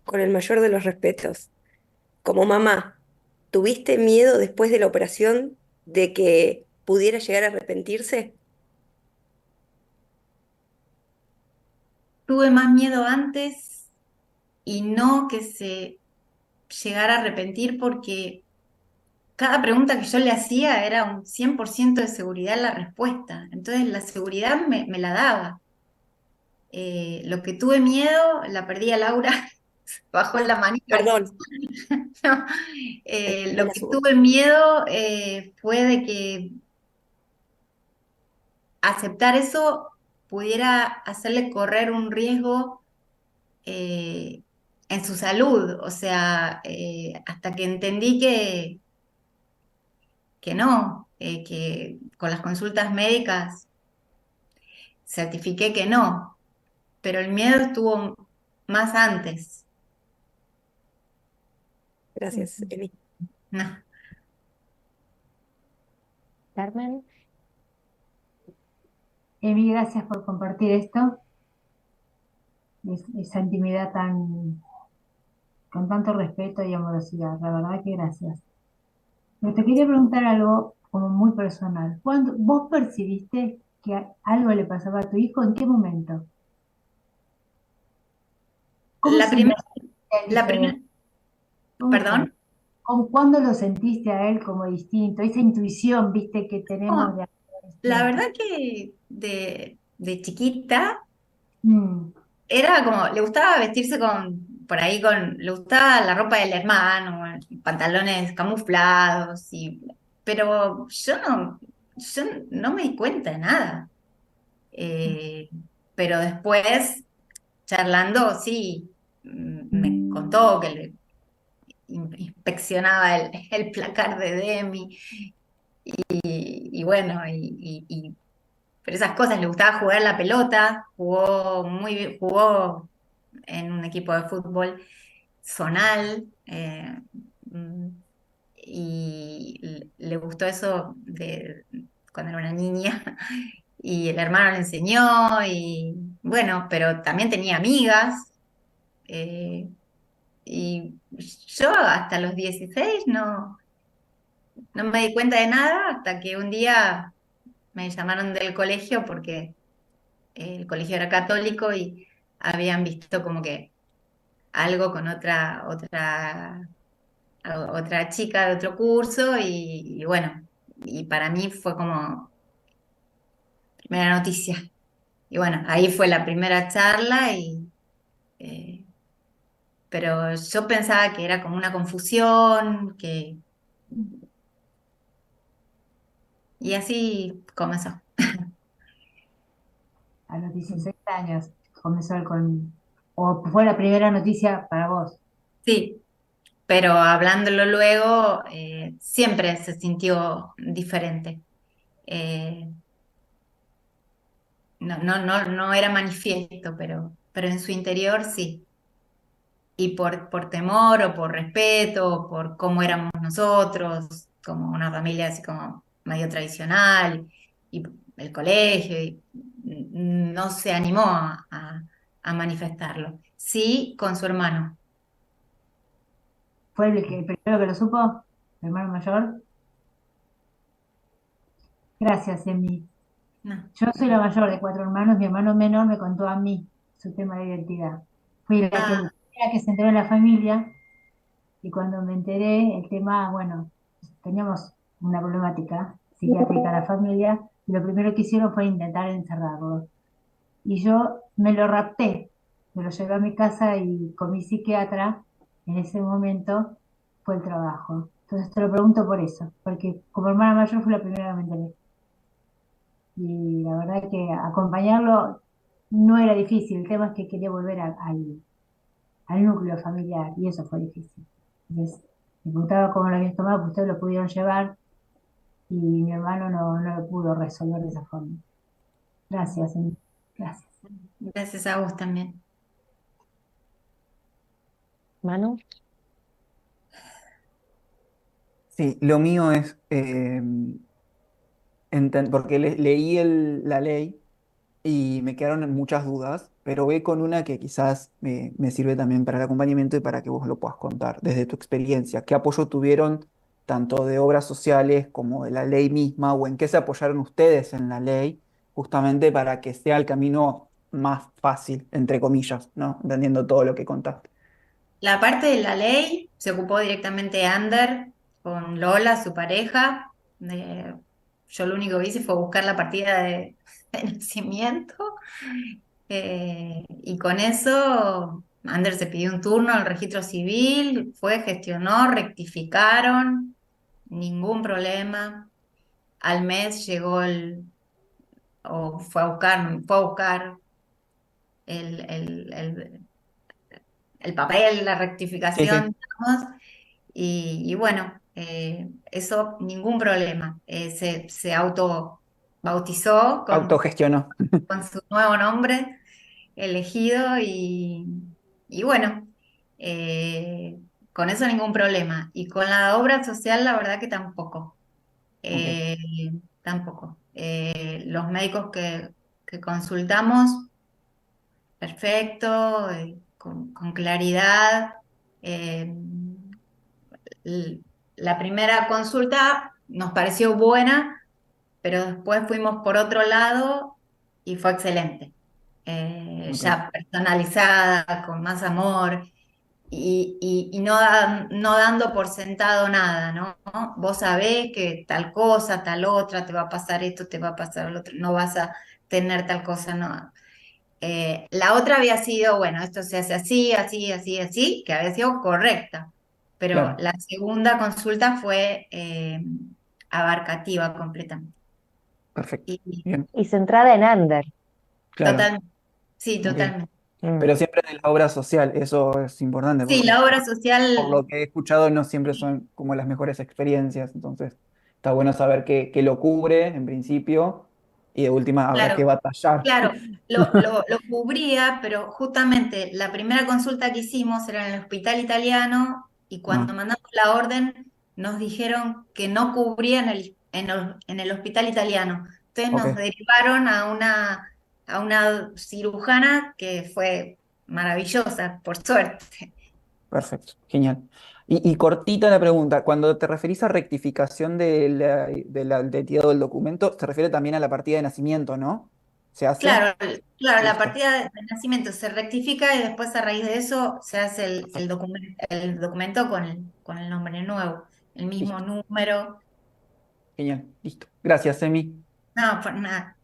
con el mayor de los respetos. Como mamá, ¿tuviste miedo después de la operación de que pudiera llegar a arrepentirse? Tuve más miedo antes y no que se llegara a arrepentir porque cada pregunta que yo le hacía era un 100% de seguridad en la respuesta. Entonces la seguridad me la daba. Lo que tuve miedo, la perdí a Laura, bajó la manito. Perdón, No, lo la que subo. tuve miedo fue de que aceptar eso pudiera hacerle correr un riesgo eh, en su salud. O sea, hasta que entendí que no, que con las consultas médicas certifiqué que no, pero el miedo estuvo más antes. Gracias, Emi. No. Carmen. Emi, gracias por compartir esto, esa intimidad con tanto respeto y amorosidad. La verdad que gracias. Pero te quería preguntar algo como muy personal. ¿Cuándo vos percibiste que algo le pasaba a tu hijo? ¿En qué momento? ¿Cómo La se lo primera, la sentiste a él? primera, ¿Cómo fue? perdón. ¿Cuándo lo sentiste a él como distinto? Esa intuición, viste, que tenemos No, de la distinto. verdad que de chiquita Mm, era como, le gustaba vestirse por ahí le gustaba la ropa del hermano, pantalones camuflados, pero yo no me di cuenta de nada. Eh, pero después, charlando, sí, me contó que le inspeccionaba el placar de Demi y bueno, pero esas cosas, le gustaba jugar la pelota, jugó muy bien, jugó en un equipo de fútbol zonal, mm, y le gustó eso de cuando era una niña, y el hermano le enseñó, y bueno, pero también tenía amigas, eh, y yo hasta los 16 no me di cuenta de nada hasta que un día me llamaron del colegio porque el colegio era católico y habían visto como que algo con otra chica de otro curso y bueno, y para mí fue como primera noticia. Y bueno, ahí fue la primera charla eh, pero yo pensaba que era como una confusión, y así comenzó. a los 16 años comenzó o fue la primera noticia para vos. Sí, pero hablándolo luego, siempre se sintió diferente. Eh, no era manifiesto, pero en su interior sí. Y por temor o por respeto, o por cómo éramos nosotros, como una familia así como medio tradicional, y el colegio, no se animó a manifestarlo. Sí, con su hermano. ¿Fue el primero que lo supo? ¿El hermano mayor? Gracias, Emi. No. Yo soy la mayor de 4 hermanos, mi hermano menor me contó a mí su tema de identidad. Fui Ah, la que se enteró en la familia y cuando me enteré, el tema, bueno, teníamos una problemática psiquiátrica en la familia y lo primero que hicieron fue intentar encerrarlo. Y yo me lo rapté, me lo llevé a mi casa y con mi psiquiatra en ese momento fue el trabajo. Entonces te lo pregunto por eso, porque como hermana mayor fue la primera que me enteré. Y la verdad que acompañarlo no era difícil, el tema es que quería volver al núcleo familiar y eso fue difícil. Entonces, me preguntaba cómo lo habían tomado, pues ustedes lo pudieron llevar y mi hermano no lo pudo resolver de esa forma. Gracias, Emi. Gracias. gracias a vos también. Manu. Sí, lo mío es, porque leí la ley y me quedaron muchas dudas, pero voy con una que quizás me sirve también para el acompañamiento y para que vos lo puedas contar desde tu experiencia. ¿Qué apoyo tuvieron tanto de obras sociales como de la ley misma o en qué se apoyaron ustedes en la ley justamente para que sea el camino más fácil, entre comillas, ¿no? Entendiendo todo lo que contaste. la parte de la ley se ocupó directamente Ander con Lola, su pareja. Yo lo único que hice fue buscar la partida de nacimiento. Y con eso, Ander se pidió un turno al registro civil, fue, gestionó, rectificaron, ningún problema. Al mes llegó o fue a buscar el, el papel, la Sí, sí, rectificación, digamos, y bueno, eso ningún problema. Se auto bautizó autogestionó. con su nuevo nombre elegido y bueno, eh, con eso ningún problema. Y con la obra social, la verdad que tampoco. Ok, eh, Tampoco. Los médicos que consultamos, perfecto, con claridad. eh, l- la primera consulta nos pareció buena, pero después fuimos por otro lado y fue excelente. ok, Ya personalizada, con más amor y no, no dando por sentado nada, ¿no? Vos sabés que tal cosa, tal otra, te va a pasar esto, te va a pasar lo otro, no vas a tener tal cosa, no. La otra había sido, bueno, esto se hace así, así, así, así, que había sido correcta, pero claro, la segunda consulta fue abarcativa completamente. perfecto. Y Bien, Y centrada en Ander. claro, totalmente, sí, ok. totalmente. Mm. Pero siempre de la obra social, eso es importante Sí, porque la obra por social, lo que he escuchado no siempre son como las mejores experiencias, entonces está bueno saber que lo cubre en principio y de última habrá que claro, batallar. claro, lo cubría, pero justamente la primera consulta que hicimos era en el hospital italiano y Ah, cuando mandamos la orden nos dijeron que no cubría en el hospital italiano. Entonces nos ok. derivaron a una cirujana que fue maravillosa, por suerte. Perfecto, genial. Y cortita la pregunta, cuando te referís a rectificación de la identidad del documento, se refiere también a la partida de nacimiento, ¿no? ¿Se hace? Claro, claro, la Listo, partida de nacimiento se rectifica y después a raíz de eso se hace el documento con el nombre nuevo, el mismo listo, número. genial, listo. Gracias, Emi. No, por nada.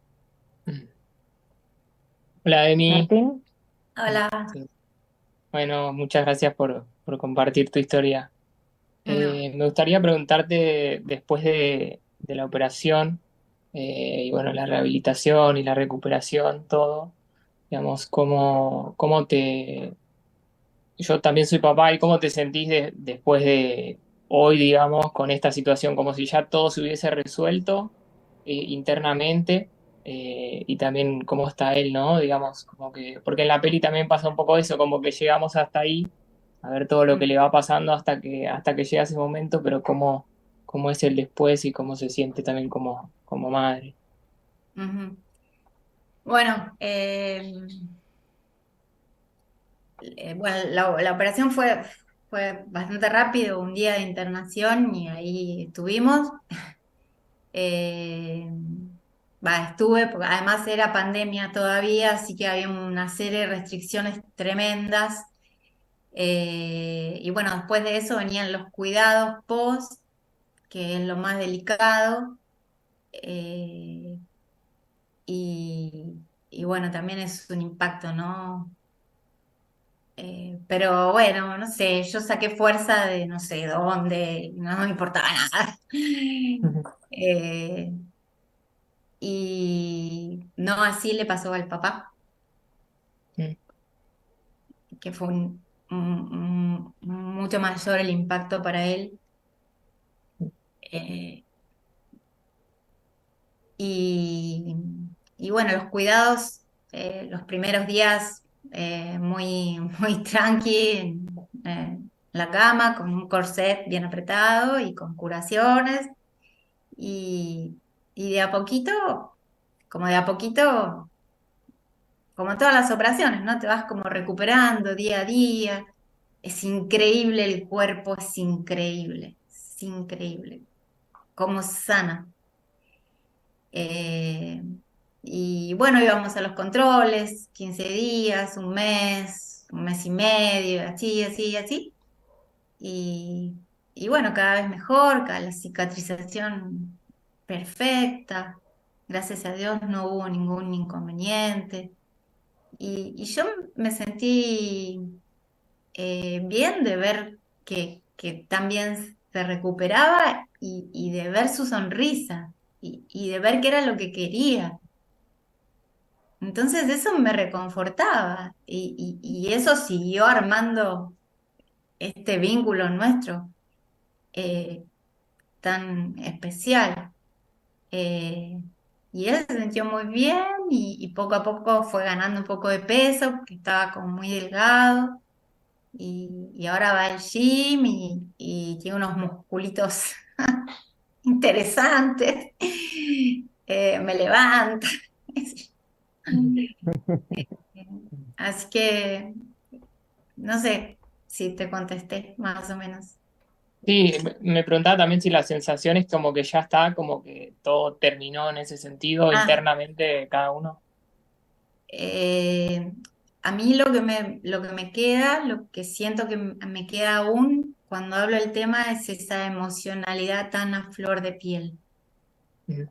Hola, Emi. Martín, Hola. Sí. Bueno, muchas gracias por compartir tu historia. No. Me gustaría preguntarte, después de la operación, y bueno, la rehabilitación y la recuperación, todo, digamos, cómo te... Yo también soy papá, y cómo te sentís después de hoy, digamos, con esta situación, como si ya todo se hubiese resuelto internamente, y también cómo está él, ¿no? Digamos, como que, porque en la peli también pasa un poco eso, como que llegamos hasta ahí a ver todo lo que le va pasando hasta que llega ese momento, pero cómo es el después y cómo se siente también como madre. Ujú. Bueno, bueno, la operación fue bastante rápido, un día de internación y ahí estuvimos. Eh, estuve, porque además era pandemia todavía, así que había una serie de restricciones tremendas. Y bueno, después de eso venían los cuidados post, que es lo más delicado. eh, y, y bueno, también es un impacto, ¿no? Pero bueno, no sé, yo saqué fuerza de no sé dónde, no me importaba nada. Ujú. Eh, y no así le pasó al papá, Mm. que fue mucho mayor el impacto para él. Eh, y, y bueno, los cuidados, los primeros días muy, muy tranqui en la cama, con un corset bien apretado y con curaciones. Y, y de a poquito, como de a poquito, como todas las operaciones, ¿no? Te vas como recuperando día a día. Es increíble el cuerpo, es increíble. Cómo sana. Y bueno, íbamos a los controles, 15 días, un mes, un mes y medio, así, así, así. Y, y bueno, cada vez mejor, cada la cicatrización perfecta. Gracias a Dios no hubo ningún inconveniente. Y yo me sentí bien de ver que también se recuperaba y de ver su sonrisa y de ver que era lo que quería. Entonces eso me reconfortaba y eso siguió armando este vínculo nuestro eh, tan especial. Eh, y él se sintió muy bien y poco a poco fue ganando un poco de peso porque estaba como muy delgado y ahora va al gym y tiene unos musculitos interesantes. Me levanta. Así que no sé si te contesté más o menos. Sí, me preguntaba también si la sensación es como que ya está, como que todo terminó en ese sentido Ah, internamente cada uno. eh, a mí lo que me queda, lo que siento que me queda aún cuando hablo del tema es esa emocionalidad tan a flor de piel. Mm.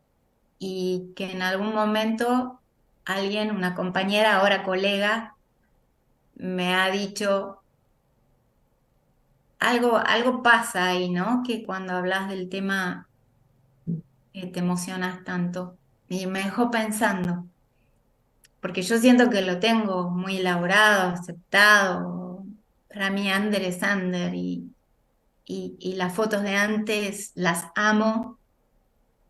Y que en algún momento alguien, una compañera, ahora colega, me ha dicho, algo pasa ahí, ¿no? Que cuando hablas del tema te emocionas tanto. Y me dejó pensando, porque yo siento que lo tengo muy elaborado, aceptado. Para mí Ander es Ander y las fotos de antes las amo,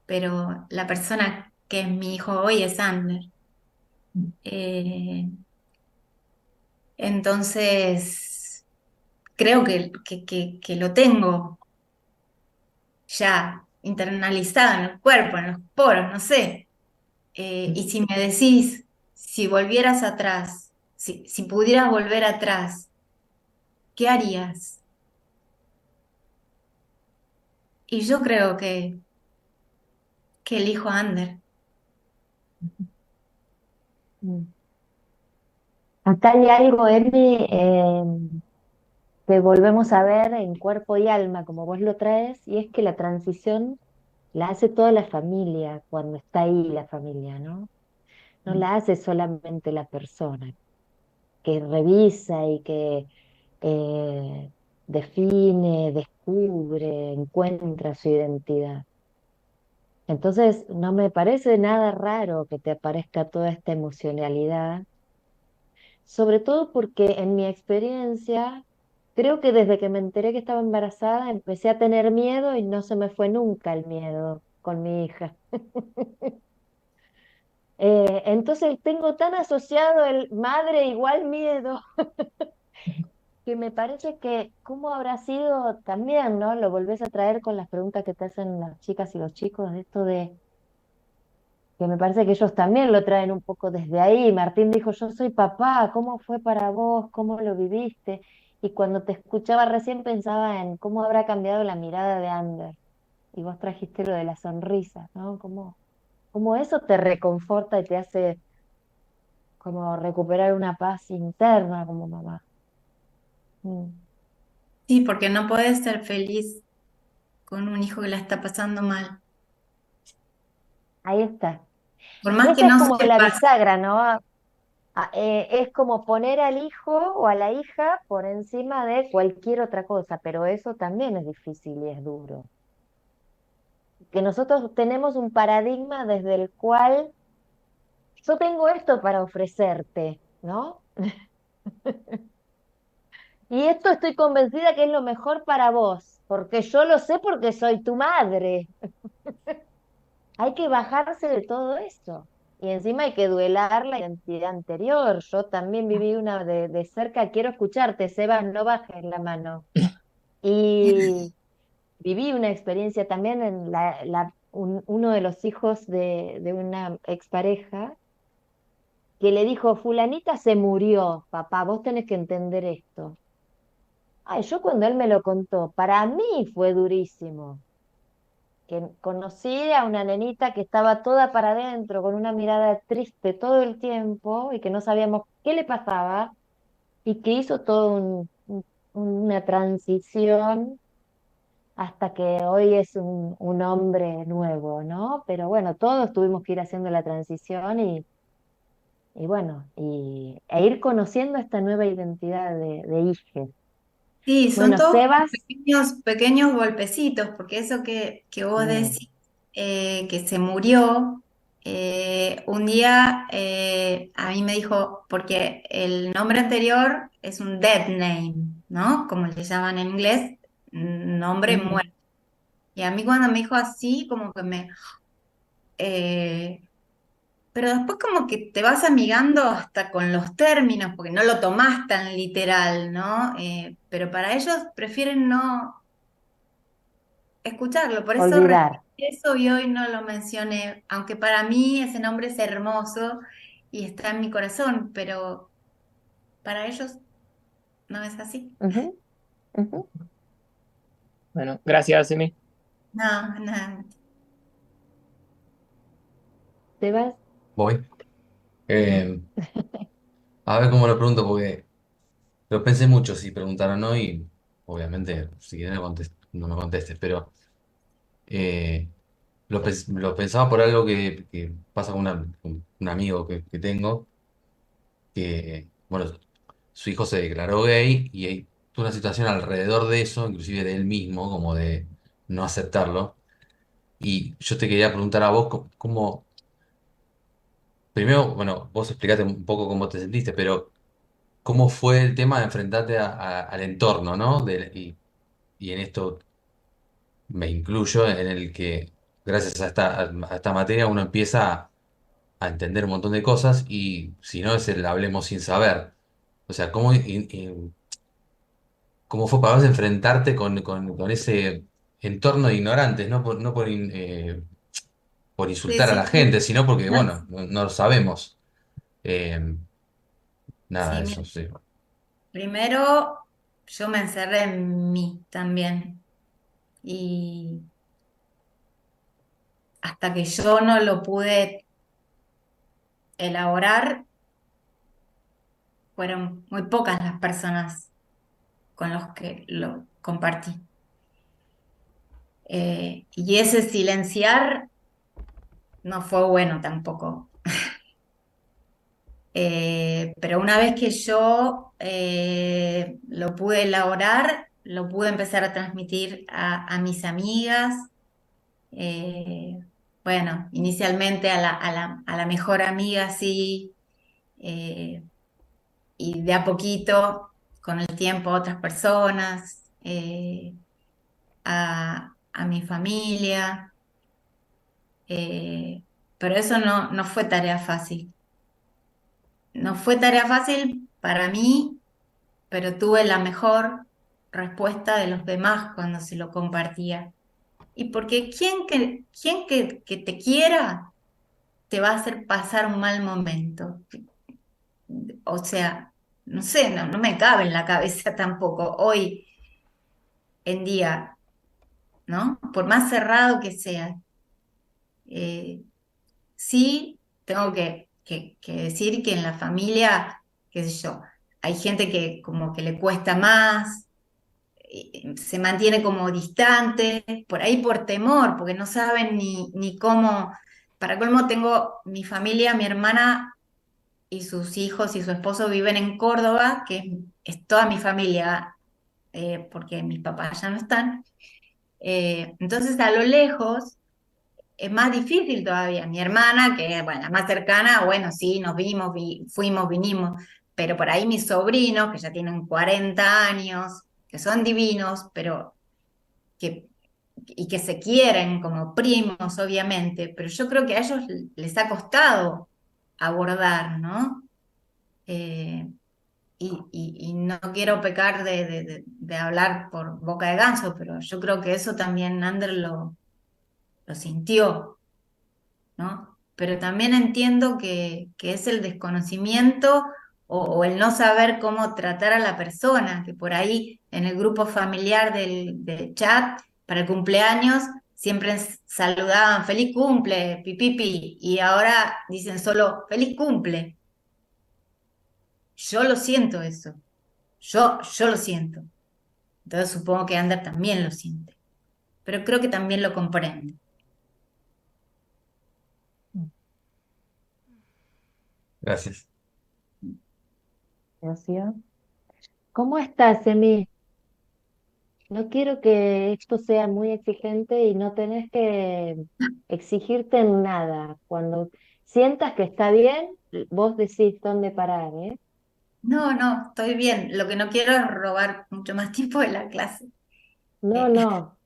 pero la persona que es mi hijo hoy es Ander. Eh, entonces, creo que lo tengo ya internalizado en el cuerpo, en los poros, no sé. Y si me decís, si volvieras atrás, si pudieras volver atrás, ¿qué harías? Y yo creo que elijo a Ander. Mm. Acá hay algo, Emi, que volvemos a ver en cuerpo y alma, como vos lo traes, y es que la transición la hace toda la familia cuando está ahí la familia, ¿no? No la hace solamente la persona que revisa y que eh, define, descubre, encuentra su identidad. Entonces, no me parece nada raro que te aparezca toda esta emocionalidad, sobre todo porque en mi experiencia, creo que desde que me enteré que estaba embarazada, empecé a tener miedo y no se me fue nunca el miedo con mi hija. Entonces tengo tan asociado el madre igual miedo que me parece que cómo habrá sido también, ¿no? Lo volvés a traer con las preguntas que te hacen las chicas y los chicos, de esto de que me parece que ellos también lo traen un poco desde ahí. Martín dijo, yo soy papá, ¿cómo fue para vos? ¿Cómo lo viviste? Y cuando te escuchaba recién pensaba en cómo habrá cambiado la mirada de Ander. Y vos trajiste lo de la sonrisa, ¿no? Cómo eso te reconforta y te hace como recuperar una paz interna como mamá. Mm. Sí, porque no puedes ser feliz con un hijo que la está pasando mal. Ahí está. Por Y más que esa es no como la sepas, bisagra, ¿no? Es como poner al hijo o a la hija por encima de cualquier otra cosa, pero eso también es difícil y es duro. Que nosotros tenemos un paradigma desde el cual yo tengo esto para ofrecerte, ¿no? Y esto estoy convencida que es lo mejor para vos, porque yo lo sé porque soy tu madre. Hay que bajarse de todo eso. Y encima hay que duelar la identidad anterior. Yo también viví una de cerca. Quiero escucharte, Sebas, no bajes la mano. Y viví una experiencia también en uno de los hijos de una expareja que le dijo, fulanita se murió, papá, vos tenés que entender esto. Ay, yo cuando él me lo contó, para mí fue durísimo. Que conocí a una nenita que estaba toda para adentro, con una mirada triste todo el tiempo y que no sabíamos qué le pasaba. y que hizo todo una transición hasta que hoy es un hombre nuevo, ¿no? Pero bueno, todos tuvimos que ir haciendo la transición y bueno, e ir conociendo esta nueva identidad de hija. Sí, son Bueno, todos Sebas, pequeños golpecitos, porque eso que vos mm, decís, que se murió, un día a mí me dijo, porque el nombre anterior es un dead name, ¿no? Como le llaman en inglés, nombre ujú, muerto. Y a mí cuando me dijo así, como que eh, pero después como que te vas amigando hasta con los términos, porque no lo tomás tan literal, ¿no? Pero para ellos prefieren no escucharlo, por eso olvidar. eso y hoy no lo mencioné, aunque para mí ese nombre es hermoso y está en mi corazón, pero para ellos no es así. Ujú, ujú. Bueno, gracias, Emi. No, no. Sebas, Voy. Eh, a ver cómo lo pregunto, porque lo pensé mucho si preguntar o no, y obviamente, si quieres no me contestes, pero eh, lo pensaba por algo que pasa con con un amigo que tengo, que, bueno, su hijo se declaró gay y hay toda una situación alrededor de eso, inclusive de él mismo, como de no aceptarlo. Y yo te quería preguntar a vos primero, bueno, vos explicaste un poco cómo te sentiste, pero ¿cómo fue el tema de enfrentarte al entorno, ¿no? Y en esto me incluyo, en el que gracias a esta materia uno empieza a entender un montón de cosas y si no es el hablemos sin saber. O sea, ¿cómo fue para vos enfrentarte con ese entorno de ignorantes? No por Sí, insultar a la sí, gente, sino porque, no, bueno, no lo sabemos. Eh, nada, sí, mira, eso sí. primero yo me encerré en mí también y hasta que yo no lo pude elaborar, fueron muy pocas las personas con los que lo compartí. Y ese silenciar no fue bueno tampoco. Pero una vez que yo lo pude elaborar, lo pude empezar a transmitir a mis amigas. eh, bueno, inicialmente a la mejor amiga, sí, eh, y de a poquito, con el tiempo, a otras personas, a mi familia. Pero eso no fue tarea fácil. No fue tarea fácil para mí, pero tuve la mejor respuesta de los demás cuando se lo compartía. Y porque quien que te quiera te va a hacer pasar un mal momento. O sea, no sé, no me cabe en la cabeza tampoco hoy en día, ¿no? Por más cerrado que sea. Eh, Sí, tengo que decir que en la familia, qué sé yo, hay gente que como que le cuesta más, se mantiene como distante, por ahí por temor, porque no saben ni cómo. Para colmo tengo mi familia, mi hermana y sus hijos y su esposo viven en Córdoba, que es toda mi familia, porque mis papás ya no están. Entonces a lo lejos es más difícil todavía. Mi hermana, que bueno, la más cercana, bueno, sí, nos vimos, fuimos, vinimos, pero por ahí mis sobrinos, que ya tienen 40 años, que son divinos, pero que, y que se quieren como primos, obviamente, pero yo creo que a ellos les ha costado abordar, ¿no? Eh, y no quiero pecar de hablar por boca de ganso, pero yo creo que eso también Ander lo sintió, ¿no? Pero también entiendo que es el desconocimiento o el no saber cómo tratar a la persona, que por ahí en el grupo familiar del chat, para el cumpleaños, siempre saludaban feliz cumple, pipipi, y ahora dicen solo feliz cumple. Yo lo siento eso. yo lo siento. Entonces supongo que Ander también lo siente, pero creo que también lo comprende. Gracias. Rocío. ¿Cómo estás, Emi? No quiero que esto sea muy exigente y no tenés que exigirte en nada. Cuando sientas que está bien, vos decís dónde parar, ¿eh? No, no, estoy bien. Lo que no quiero es robar mucho más tiempo de la clase. No, Eh, no,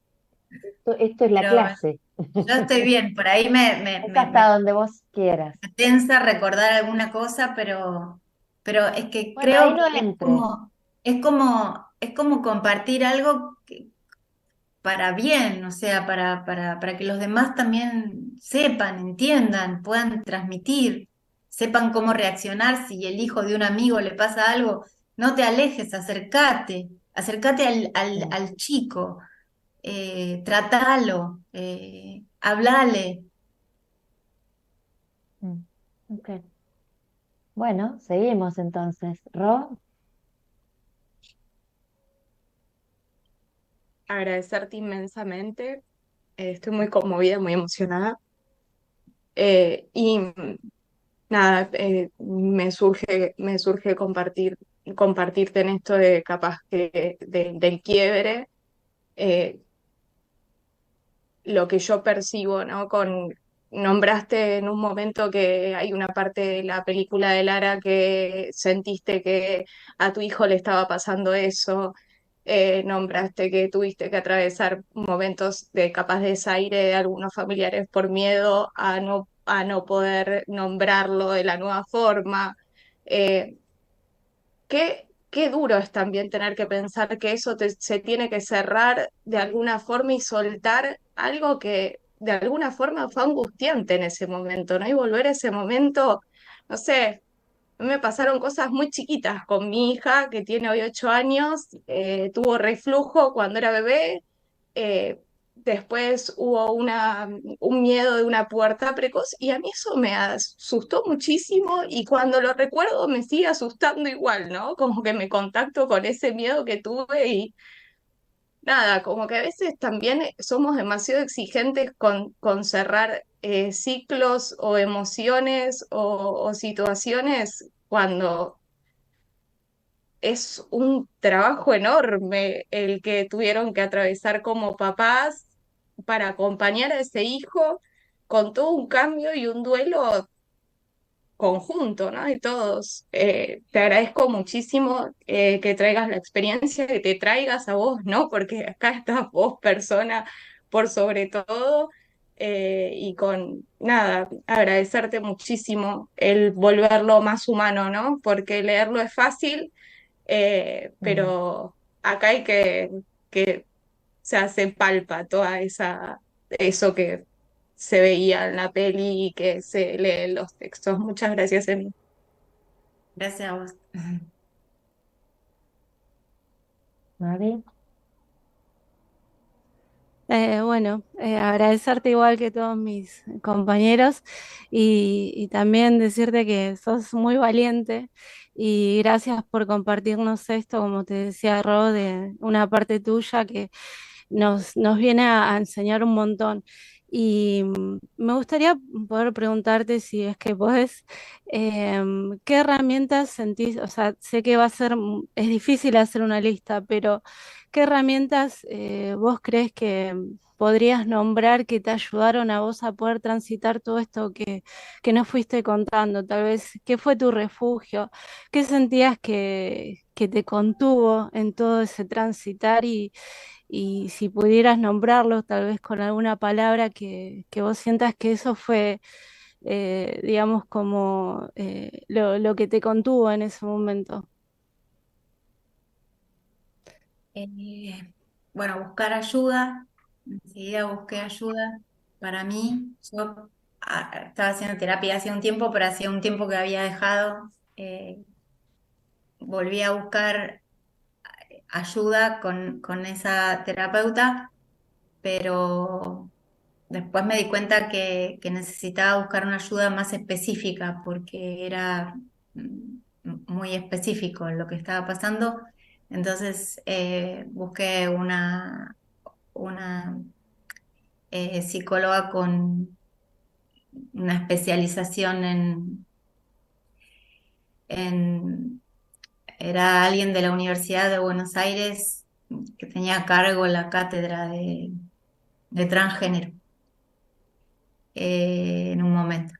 esto es la pero clase. yo estoy bien. Por ahí Es hasta donde vos quieras. me tensa recordar alguna cosa, pero es que Bueno, ahí creo no que entres. es como compartir algo para bien, o sea, para que los demás también sepan, entiendan, puedan transmitir, sepan cómo reaccionar si el hijo de un amigo le pasa algo. No te alejes, acércate al chico, tratalo, hablale. Mm, ok. Bueno, seguimos entonces. Ro, Agradecerte inmensamente. Estoy muy conmovida, muy emocionada. Y nada, me surge compartirte en esto de capaz que del quiebre, eh, lo que yo percibo, ¿no? Nombraste en un momento que hay una parte de la película de Lara que sentiste que a tu hijo le estaba pasando eso. Nombraste que tuviste que atravesar momentos de capaz de desaire de algunos familiares por miedo a no poder nombrarlo de la nueva forma. Eh, qué duro es también tener que pensar que eso se tiene que cerrar de alguna forma y soltar algo que de alguna forma fue angustiante en ese momento, ¿no? Y volver a ese momento, no sé, a mí me pasaron cosas muy chiquitas con mi hija, que tiene hoy 8 años, tuvo reflujo cuando era bebé, eh, después hubo un miedo de una pubertad precoz y a mí eso me asustó muchísimo y cuando lo recuerdo me sigue asustando igual, ¿no? Como que me contacto con ese miedo que tuve y nada, como que a veces también somos demasiado exigentes con cerrar ciclos o emociones o situaciones cuando es un trabajo enorme el que tuvieron que atravesar como papás para acompañar a ese hijo con todo un cambio y un duelo conjunto, ¿no? De todos. Te agradezco muchísimo que traigas la experiencia, que te traigas a vos, ¿no? Porque acá estás vos, persona, por sobre todo. Y con nada, agradecerte muchísimo el volverlo más humano, ¿no? Porque leerlo es fácil, mm, pero acá hay que se palpa toda eso que se veía en la peli y que se lee en los textos. Muchas gracias, Emi. Gracias a vos. Mavi. Bueno, agradecerte igual que todos mis compañeros y también decirte que sos muy valiente y gracias por compartirnos esto, como te decía Ro, de una parte tuya que nos viene a enseñar un montón. Y me gustaría poder preguntarte si es que podés, ¿qué herramientas sentís? O sea, sé que va a ser, es difícil hacer una lista, pero ¿qué herramientas vos crees que podrías nombrar que te ayudaron a vos a poder transitar todo esto que nos fuiste contando? Tal vez, ¿qué fue tu refugio? ¿Qué sentías que te contuvo en todo ese transitar? Y si pudieras nombrarlos, tal vez con alguna palabra que vos sientas que eso fue, digamos, como lo que te contuvo en ese momento. Bueno, buscar ayuda. Enseguida busqué ayuda para mí. Yo estaba haciendo terapia hace un tiempo, pero hacía un tiempo que había dejado. Volví a buscar ayuda con esa terapeuta, pero después me di cuenta que necesitaba buscar una ayuda más específica porque era muy específico lo que estaba pasando. Entonces busqué una psicóloga con una especialización era alguien de la Universidad de Buenos Aires que tenía a cargo la cátedra de transgénero en un momento.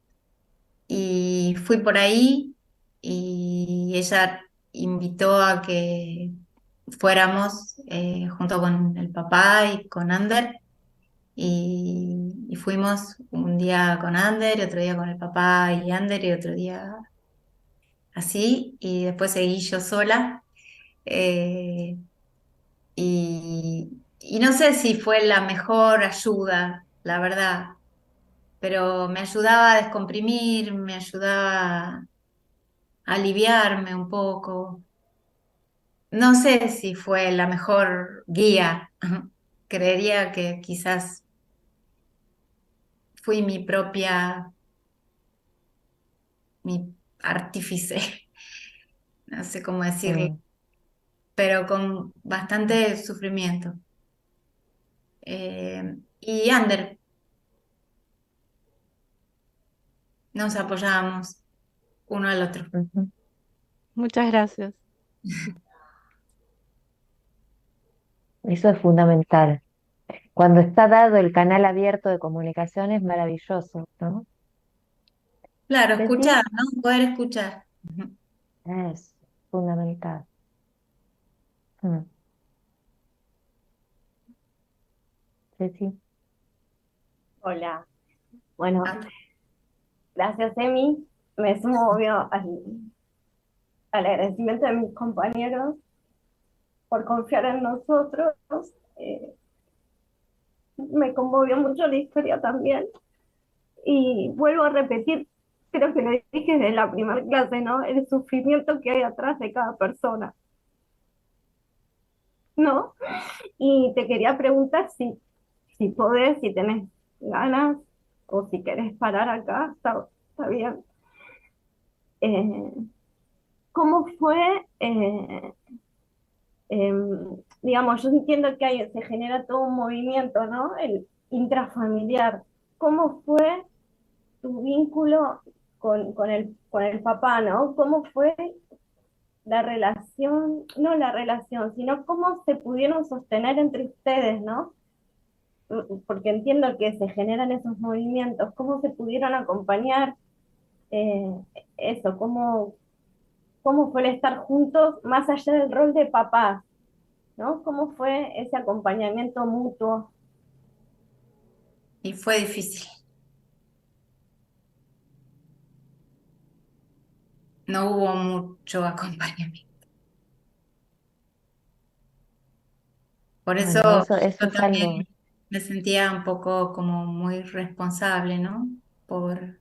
Y fui por ahí y ella invitó a que fuéramos junto con el papá y con Ander. Y fuimos un día con Ander, otro día con el papá y Ander, y otro día así, y después seguí yo sola. eh, y no sé si fue la mejor ayuda, la verdad, pero me ayudaba a descomprimir, me ayudaba a aliviarme un poco. No sé si fue la mejor guía. Creería que quizás fui mi artífice, no sé cómo decirlo, Mm. pero con bastante sufrimiento. Y Ander, nos apoyábamos uno al otro. Ujú. Muchas gracias. Eso es fundamental. Cuando está dado el canal abierto de comunicación es maravilloso, ¿no? Claro, Ceci, escuchar, ¿no? Poder escuchar. Ujú. es fundamental. Mm. Ceci. Hola, bueno, Ah, gracias Emi. Me sumo obvio al agradecimiento de mis compañeros por confiar en nosotros. Eh, Me conmovió mucho la historia también. Y vuelvo a repetir, creo que lo dije desde la primera clase, ¿no? El sufrimiento que hay atrás de cada persona, ¿no? Y te quería preguntar si podés, si tenés ganas o si querés parar acá, está bien. Eh, ¿Cómo fue? Digamos, yo entiendo que se genera todo un movimiento, ¿no? El intrafamiliar. ¿Cómo fue tu vínculo con el papá, ¿no? ¿Cómo fue la relación, no la relación, sino cómo se pudieron sostener entre ustedes, ¿no? Porque entiendo que se generan esos movimientos, cómo se pudieron acompañar, eh, eso, cómo fue el estar juntos más allá del rol de papás, ¿no? ¿Cómo fue ese acompañamiento mutuo? y fue difícil. No hubo mucho acompañamiento. Por eso Bueno, eso yo es algo. también me sentía un poco como muy responsable, ¿no? Por,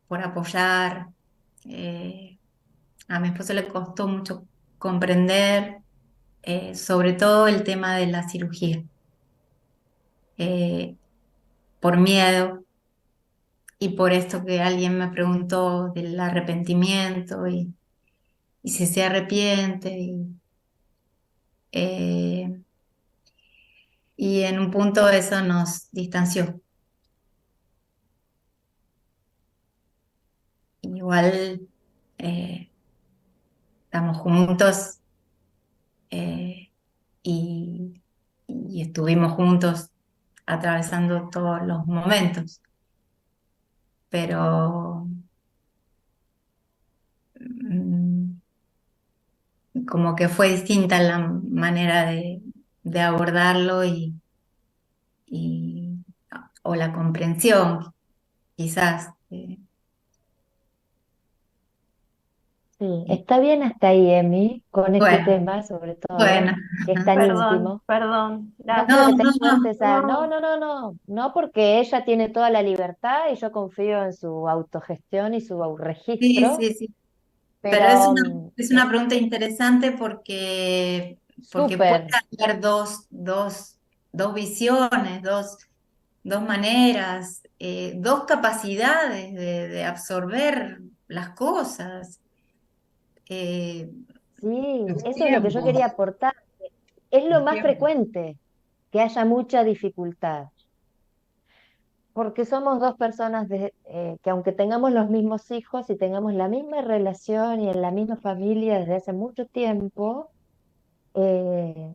por apoyar. Eh, a mi esposo le costó mucho comprender, sobre todo el tema de la cirugía, eh, por miedo y por esto que alguien me preguntó del arrepentimiento y si se arrepiente. Eh, y en un punto eso nos distanció. Igual eh, estamos juntos eh, y, y estuvimos juntos atravesando todos los momentos, pero mm, como que fue distinta la manera de abordarlo y- o la comprensión, quizás. Sí, Y está bien hasta ahí, Emi, con este bueno, tema, sobre todo, bueno. que es tan Perdón, íntimo. perdón, No quiero No, que gracias. te no, no. fuerces a, no, No, no, no, no, no, porque ella tiene toda la libertad y yo confío en su autogestión y su Sí, registro, sí, sí. Pero pero es una pregunta interesante porque puede súper, haber dos visiones, dos maneras, dos capacidades de absorber las cosas. Eh, Sí, Los eso es lo que yo tiempos, quería aportar. Es lo los más tiempos. frecuente, que haya mucha dificultad, porque somos dos personas que aunque tengamos los mismos hijos y tengamos la misma relación y en la misma familia desde hace mucho tiempo, eh,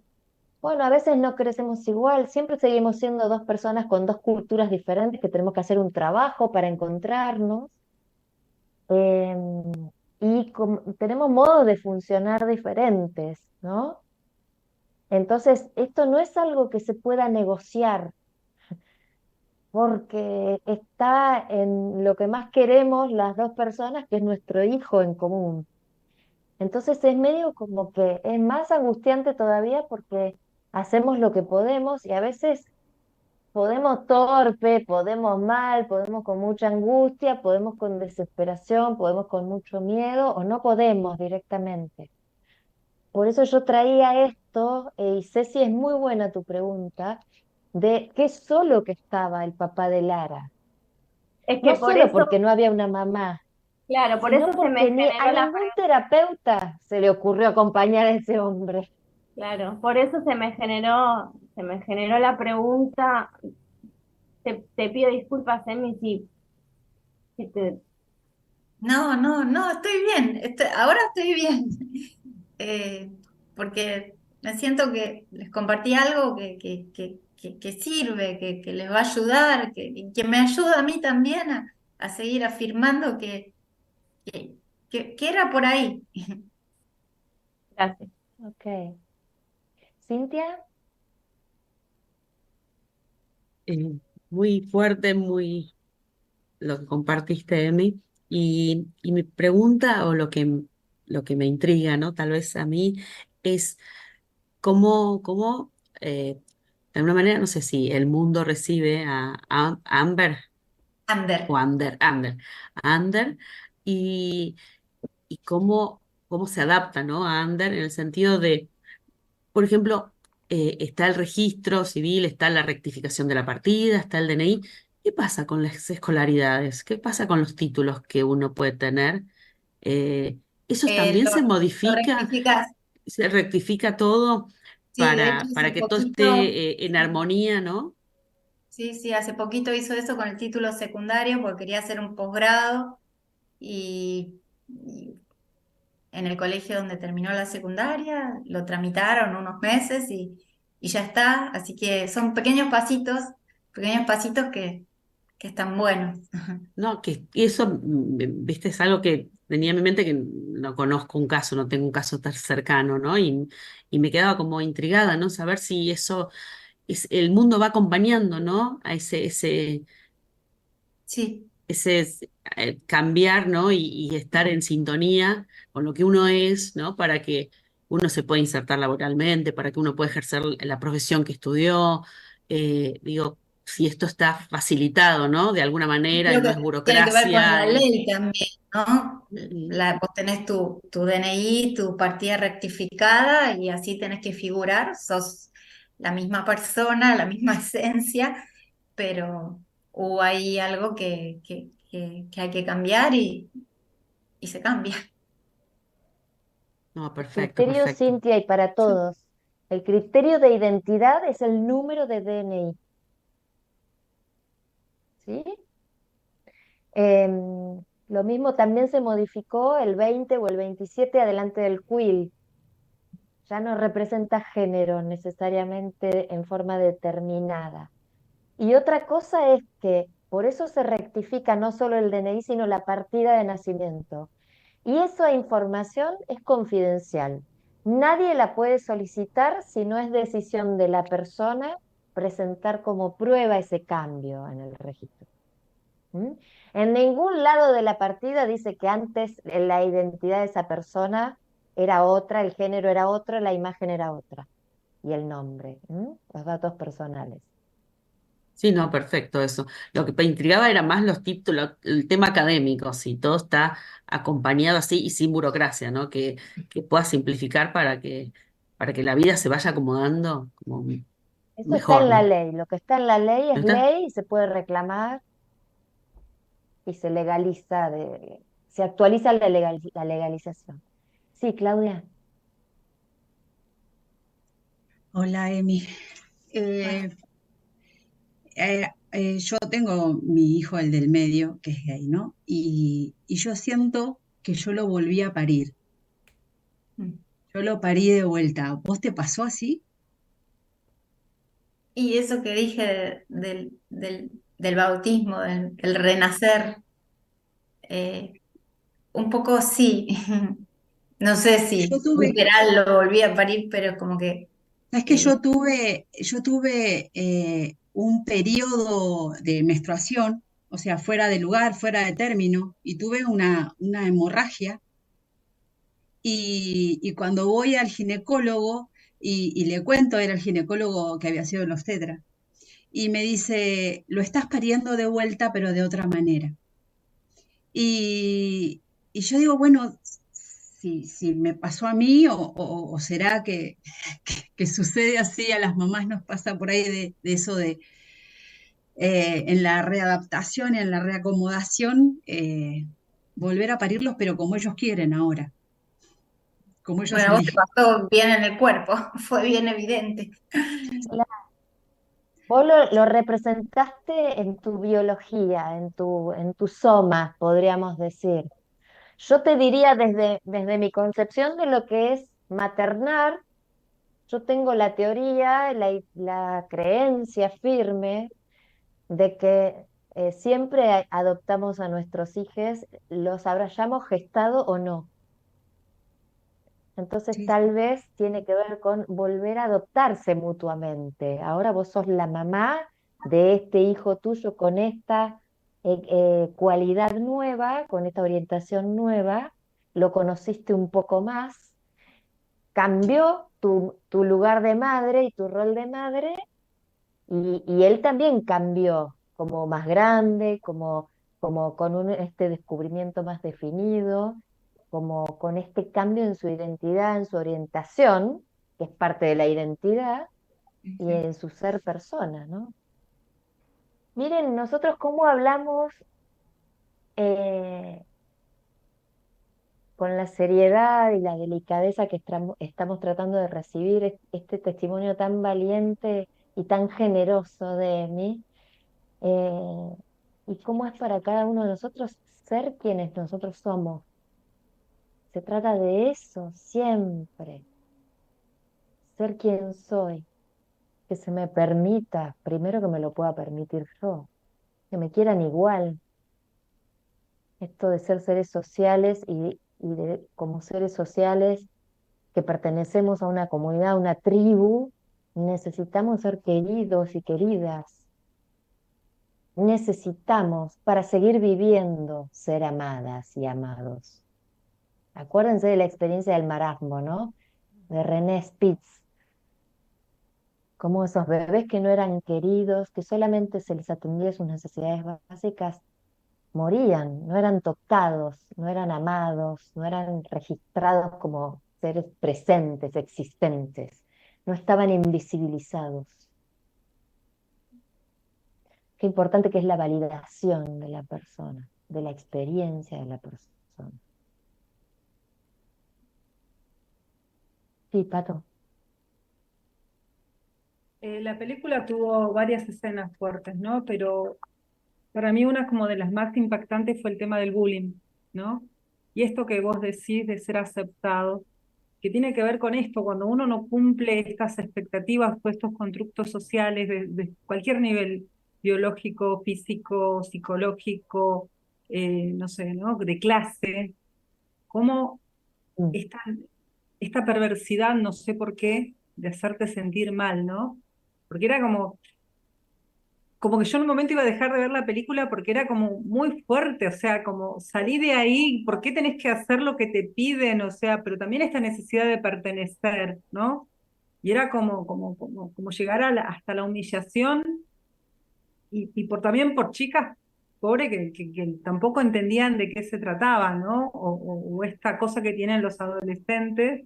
bueno, a veces no crecemos igual, siempre seguimos siendo dos personas con dos culturas diferentes que tenemos que hacer un trabajo para encontrarnos. eh, y tenemos modos de funcionar diferentes, ¿no? Entonces, esto no es algo que se pueda negociar, porque está en lo que más queremos las dos personas, que es nuestro hijo en común. Entonces es medio como que es más angustiante todavía porque hacemos lo que podemos y a veces podemos torpe, podemos mal, podemos con mucha angustia, podemos con desesperación, podemos con mucho miedo o no podemos directamente. Por eso yo traía esto, y Ceci, es muy buena tu pregunta, de qué solo que estaba el papá de Lara. Es que No por solo eso, porque no había una mamá, claro, por sino eso se me porque ni a generó la ningún terapeuta se le ocurrió acompañar a ese hombre. claro, por eso se me generó la pregunta. Te pido disculpas, Emi, si te... no, no, no, estoy bien, ahora estoy bien. Eh, Porque me siento que les compartí algo que sirve, que les va a ayudar, y que me ayuda a mí también a seguir afirmando que, que era por ahí. Gracias. Ok. Cintia, Eh, Muy fuerte, muy lo que compartiste, Emi. Y mi pregunta o lo que me intriga, ¿no? Tal vez a mí es cómo de alguna manera, no sé si el mundo recibe a Amber o Ander. Ander, y, y cómo se adapta, ¿no? A Ander en el sentido de, por ejemplo, está el registro civil, está la rectificación de la partida, está el DNI. ¿Qué pasa con las escolaridades? ¿Qué pasa con los títulos que uno puede tener? ¿Eso también se Lo modifica? rectificas. ¿Se rectifica todo Sí, de hecho para hace que todo poquito, esté en armonía, ¿no? sí, sí, hace poquito hizo eso con el título secundario porque quería hacer un posgrado y en el colegio donde terminó la secundaria, lo tramitaron unos meses y ya está. Así que son pequeños pasitos que están buenos. No, que eso, viste, es algo que tenía en mi mente que no conozco un caso, no tengo un caso tan cercano, ¿no? Y me quedaba como intrigada, ¿no? Saber si eso el mundo va acompañando, ¿no? A Sí, cambiar, ¿no? Y estar en sintonía con lo que uno es, ¿no? Para que uno se pueda insertar laboralmente, para que uno pueda ejercer la profesión que estudió. Digo, si esto está facilitado, ¿no? De alguna manera y creo no que es tiene que ver con burocracia la y ley también, ¿no? mm, Vos tenés tu DNI, tu partida rectificada y así tenés que figurar, sos la misma persona, la misma esencia, pero hubo ahí algo que hay que cambiar y se cambia. no, el perfecto, criterio, perfecto. Cintia, y para todos, el criterio de identidad es el número de DNI, ¿sí? Lo mismo también se modificó el 20 o el 27 adelante del quill. Ya no representa género necesariamente en forma determinada. Y otra cosa es que por eso se rectifica no solo el DNI, sino la partida de nacimiento. Y esa información es confidencial. Nadie la puede solicitar si no es decisión de la persona presentar como prueba ese cambio en el registro. ¿Mm? En ningún lado de la partida dice que antes la identidad de esa persona era otra, el género era otro, la imagen era otra y el nombre, los datos personales. Sí, no, perfecto eso. Lo que me intrigaba era más los títulos, el tema académico, si todo está acompañado así y sin burocracia, ¿no? Que pueda simplificar para que la vida se vaya acomodando como Eso está mejor, en la ¿no? ley. Lo que está en la ley ¿No es está? ley y se puede reclamar y se legaliza, se actualiza la legalización. Sí, Claudia. Hola, Emi. Yo tengo mi hijo, el del medio, que es gay, ¿no? Y yo siento que yo lo volví a parir. Mm. Yo lo parí de vuelta. ¿Vos te pasó así? Y eso que dije del bautismo, del renacer, eh, un poco sí. No sé Yo si tuve, literal lo volví a parir, pero es como que es que eh, yo tuve un periodo de menstruación, o sea, fuera de lugar, fuera de término, y tuve una hemorragia. Y cuando voy al ginecólogo y le cuento, era el ginecólogo que había sido el obstetra, y me dice, lo estás pariendo de vuelta, pero de otra manera. Y yo digo, bueno, si me pasó a mí o será que sucede así, a las mamás nos pasa por ahí de eso de en la readaptación, en la reacomodación, volver a parirlos, pero como ellos quieren ahora, como ellos bueno, a vos te eligen. pasó bien en el cuerpo, fue bien evidente. Vos lo representaste en tu biología, en tu soma, podríamos decir. Yo te diría desde mi concepción de lo que es maternar, yo tengo la teoría, la creencia firme de que siempre adoptamos a nuestros hijos, los hayamos gestado o no. Entonces Sí, tal sí. vez tiene que ver con volver a adoptarse mutuamente. Ahora vos sos la mamá de este hijo tuyo con esta cualidad nueva, con esta orientación nueva, lo conociste un poco más, cambió tu lugar de madre y tu rol de madre, y él también cambió como más grande, como con este descubrimiento más definido, como con este cambio en su identidad, en su orientación, que es parte de la identidad, y en su ser persona, ¿no? Miren, nosotros cómo hablamos eh, con la seriedad y la delicadeza que estamos tratando de recibir este testimonio tan valiente y tan generoso de Emi, eh, y cómo es para cada uno de nosotros ser quienes nosotros somos. Se trata de eso siempre, ser quien soy, que se me permita, primero que me lo pueda permitir yo, que me quieran igual. Esto de ser seres sociales como seres sociales que pertenecemos a una comunidad, a una tribu, necesitamos ser queridos y queridas. Necesitamos, para seguir viviendo, ser amadas y amados. Acuérdense de la experiencia del marasmo, ¿no? De René Spitz, como esos bebés que no eran queridos, que solamente se les atendía sus necesidades básicas, morían, no eran tocados, no eran amados, no eran registrados como seres presentes, existentes, no estaban invisibilizados. Qué importante que es la validación de la persona, de la experiencia de la persona. Sí, Pato. La película tuvo varias escenas fuertes, ¿no? Pero para mí una como de las más impactantes fue el tema del bullying, ¿no? Y esto que vos decís de ser aceptado, que tiene que ver con esto, cuando uno no cumple estas expectativas o estos constructos sociales de cualquier nivel, biológico, físico, psicológico, no sé, ¿no? De clase, cómo Mm. esta perversidad, no sé por qué, de hacerte sentir mal, ¿no? Porque era como que yo en un momento iba a dejar de ver la película porque era como muy fuerte, o sea, como salí de ahí, ¿por qué tenés que hacer lo que te piden? O sea, pero también esta necesidad de pertenecer, ¿no? Y era como llegar hasta la humillación y también por chicas, pobre, que tampoco entendían de qué se trataba, ¿no? O esta cosa que tienen los adolescentes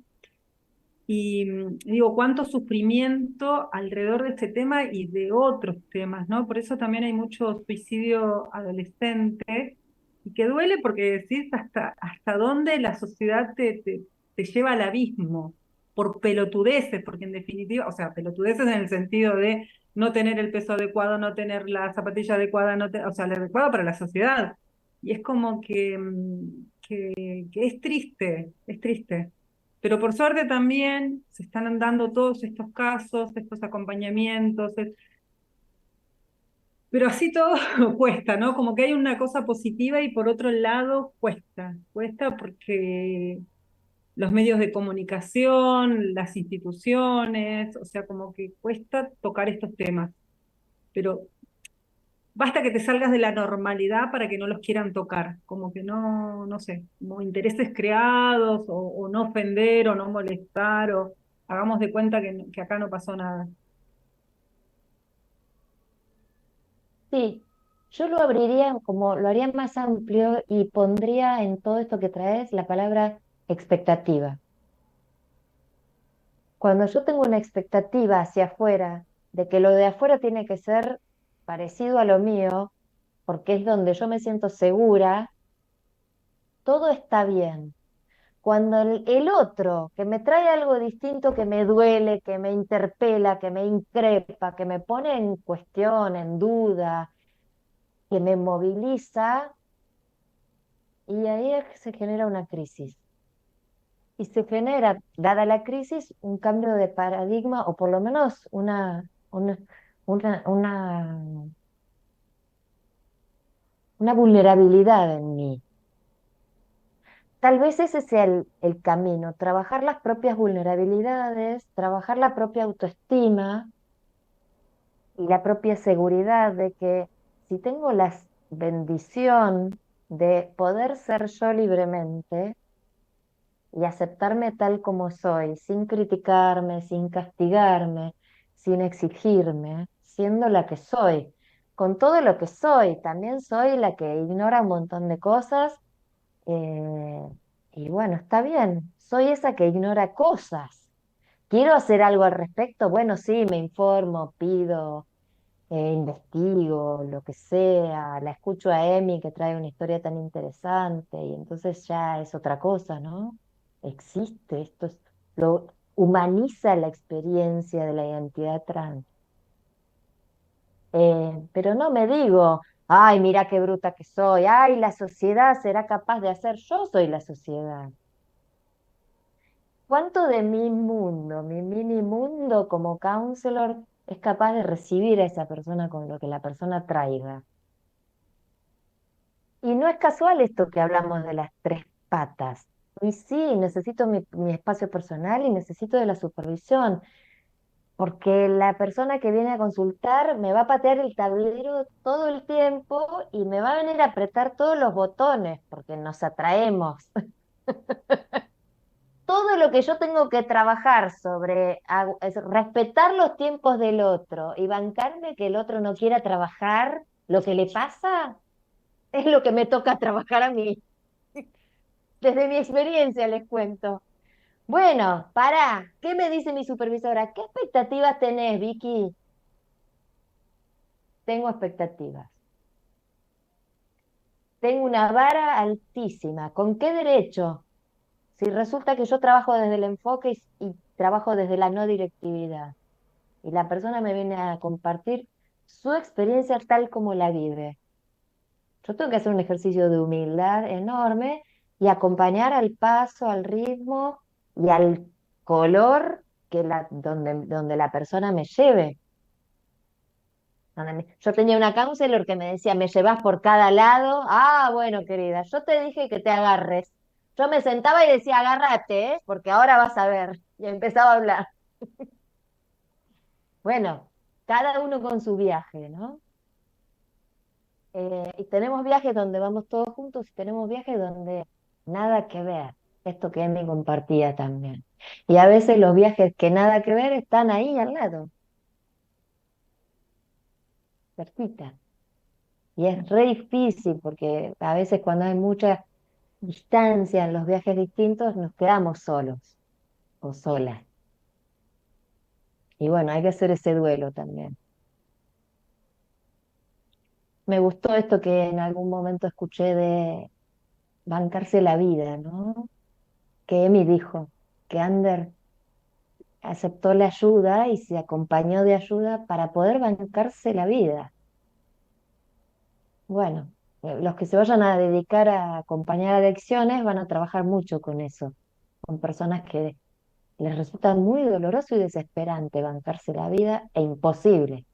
y digo, cuánto sufrimiento alrededor de este tema y de otros temas, ¿no? Por eso también hay mucho suicidio adolescente y que duele porque decís hasta dónde la sociedad te lleva al abismo por pelotudeces, porque en definitiva, o sea, pelotudeces en el sentido de no tener el peso adecuado, no tener la zapatilla adecuada, o sea, la adecuada para la sociedad. Y es como que es triste, es triste. Pero por suerte también se están dando todos estos casos, estos acompañamientos, pero así todo cuesta, ¿no? Como que hay una cosa positiva y por otro lado cuesta porque los medios de comunicación, las instituciones, o sea, como que cuesta tocar estos temas, pero basta que te salgas de la normalidad para que no los quieran tocar, como que no sé, como intereses creados o no ofender o no molestar o hagamos de cuenta que acá no pasó nada. Sí, yo lo abriría como, lo haría más amplio y pondría en todo esto que traes la palabra expectativa. Cuando yo tengo una expectativa hacia afuera, de que lo de afuera tiene que ser parecido a lo mío, porque es donde yo me siento segura, todo está bien. Cuando el otro, que me trae algo distinto, que me duele, que me interpela, que me increpa, que me pone en cuestión, en duda, que me moviliza, y ahí es que se genera una crisis. Y se genera, dada la crisis, un cambio de paradigma o por lo menos una, una, una vulnerabilidad en mí. Tal vez ese sea el camino, trabajar las propias vulnerabilidades, trabajar la propia autoestima y la propia seguridad de que si tengo la bendición de poder ser yo libremente, y aceptarme tal como soy, sin criticarme, sin castigarme, sin exigirme, siendo la que soy, con todo lo que soy. También soy la que ignora un montón de cosas, eh, y bueno, está bien, soy esa que ignora cosas. ¿Quiero hacer algo al respecto? Bueno, sí, me informo, pido, investigo, lo que sea, la escucho a Emi que trae una historia tan interesante y entonces ya es otra cosa, ¿no? Existe, lo humaniza la experiencia de la identidad trans. Pero no me digo, ay, mira qué bruta que soy, ay, la sociedad será capaz de hacer, yo soy la sociedad. ¿Cuánto de mi mundo, mi mini mundo como counselor es capaz de recibir a esa persona con lo que la persona traiga? Y no es casual esto que hablamos de las tres patas. Y sí, necesito mi espacio personal y necesito de la supervisión, porque la persona que viene a consultar me va a patear el tablero todo el tiempo y me va a venir a apretar todos los botones, porque nos atraemos. Todo lo que yo tengo que trabajar sobre es respetar los tiempos del otro y bancarme que el otro no quiera trabajar lo que le pasa, es lo que me toca trabajar a mí. Desde mi experiencia les cuento. Bueno, pará, ¿qué me dice mi supervisora? ¿Qué expectativas tenés, Vicky? Tengo expectativas. Tengo una vara altísima. ¿Con qué derecho? Si resulta que yo trabajo desde el enfoque y trabajo desde la no directividad. Y la persona me viene a compartir su experiencia tal como la vive. Yo tengo que hacer un ejercicio de humildad enorme y acompañar al paso, al ritmo y al color donde la persona me lleve. Yo tenía una counselor que me decía, me llevas por cada lado. Ah, bueno, querida, yo te dije que te agarres. Yo me sentaba y decía, agárrate, ¿eh? Porque ahora vas a ver. Y empezaba a hablar. Bueno, cada uno con su viaje, ¿no? Y tenemos viajes donde vamos todos juntos y tenemos viajes donde nada que ver. Esto que Emi compartía también. Y a veces los viajes que nada que ver están ahí al lado, cerquita. Y es re difícil porque a veces cuando hay mucha distancia en los viajes distintos nos quedamos solos o solas. Y bueno, hay que hacer ese duelo también. Me gustó esto que en algún momento escuché de bancarse la vida, ¿no? que Emi dijo, que Ander aceptó la ayuda y se acompañó de ayuda para poder bancarse la vida. Bueno, los que se vayan a dedicar a acompañar adicciones van a trabajar mucho con eso, con personas que les resulta muy doloroso y desesperante bancarse la vida e imposible.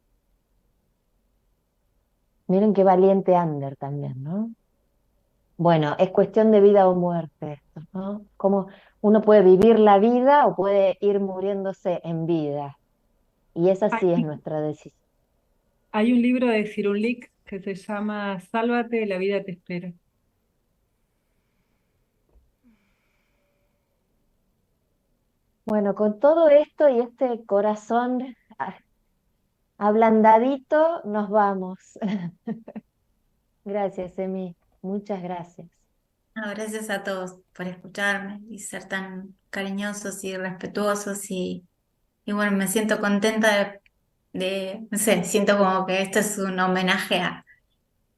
Miren qué valiente Ander también, ¿no? Bueno, es cuestión de vida o muerte esto, ¿no? Cómo uno puede vivir la vida o puede ir muriéndose en vida. Y esa sí es Hay, nuestra decisión. hay un libro de Cirulnik que se llama Sálvate, la vida te espera. Bueno, con todo esto y este corazón ablandadito, nos vamos. Gracias, Emi. Muchas gracias. No, gracias a todos por escucharme y ser tan cariñosos y respetuosos y bueno, me siento contenta no sé, siento como que esto es un homenaje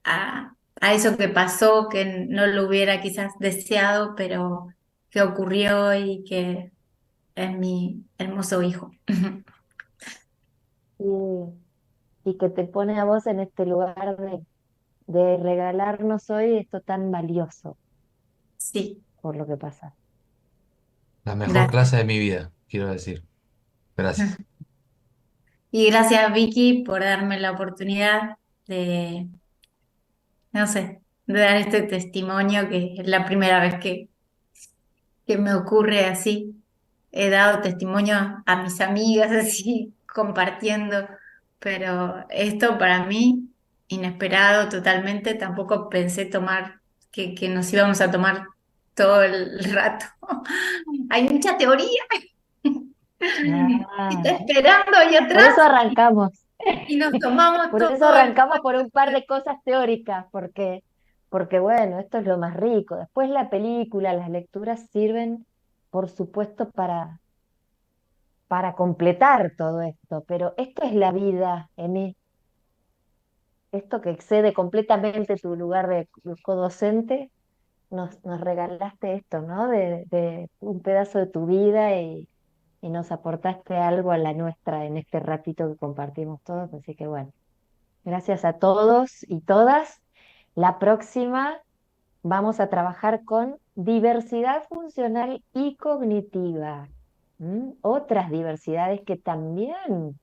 a eso que pasó, que no lo hubiera quizás deseado, pero que ocurrió y que es mi hermoso hijo. Y, y que te pone a vos en este lugar de regalarnos hoy esto tan valioso Sí, por lo que pasa. La mejor gracias. clase de mi vida, quiero decir. Gracias. Y gracias Vicky por darme la oportunidad de, no sé, de dar este testimonio que es la primera vez que me ocurre así. He dado testimonio a mis amigas así, compartiendo, pero esto para mí, inesperado totalmente, tampoco pensé tomar, que nos íbamos a tomar todo el rato. Hay mucha teoría que está Ah, esperando ahí por atrás eso arrancamos. y nos tomamos Por eso todo el... arrancamos por un par de cosas teóricas, porque bueno, esto es lo más rico. Después la película, las lecturas sirven, por supuesto, para completar todo esto, pero esto es la vida, Emi. Esto que excede completamente tu lugar de codocente, nos regalaste esto, ¿no? De un pedazo de tu vida y nos aportaste algo a la nuestra en este ratito que compartimos todos. Así que bueno, gracias a todos y todas. La próxima vamos a trabajar con diversidad funcional y cognitiva. Otras diversidades que también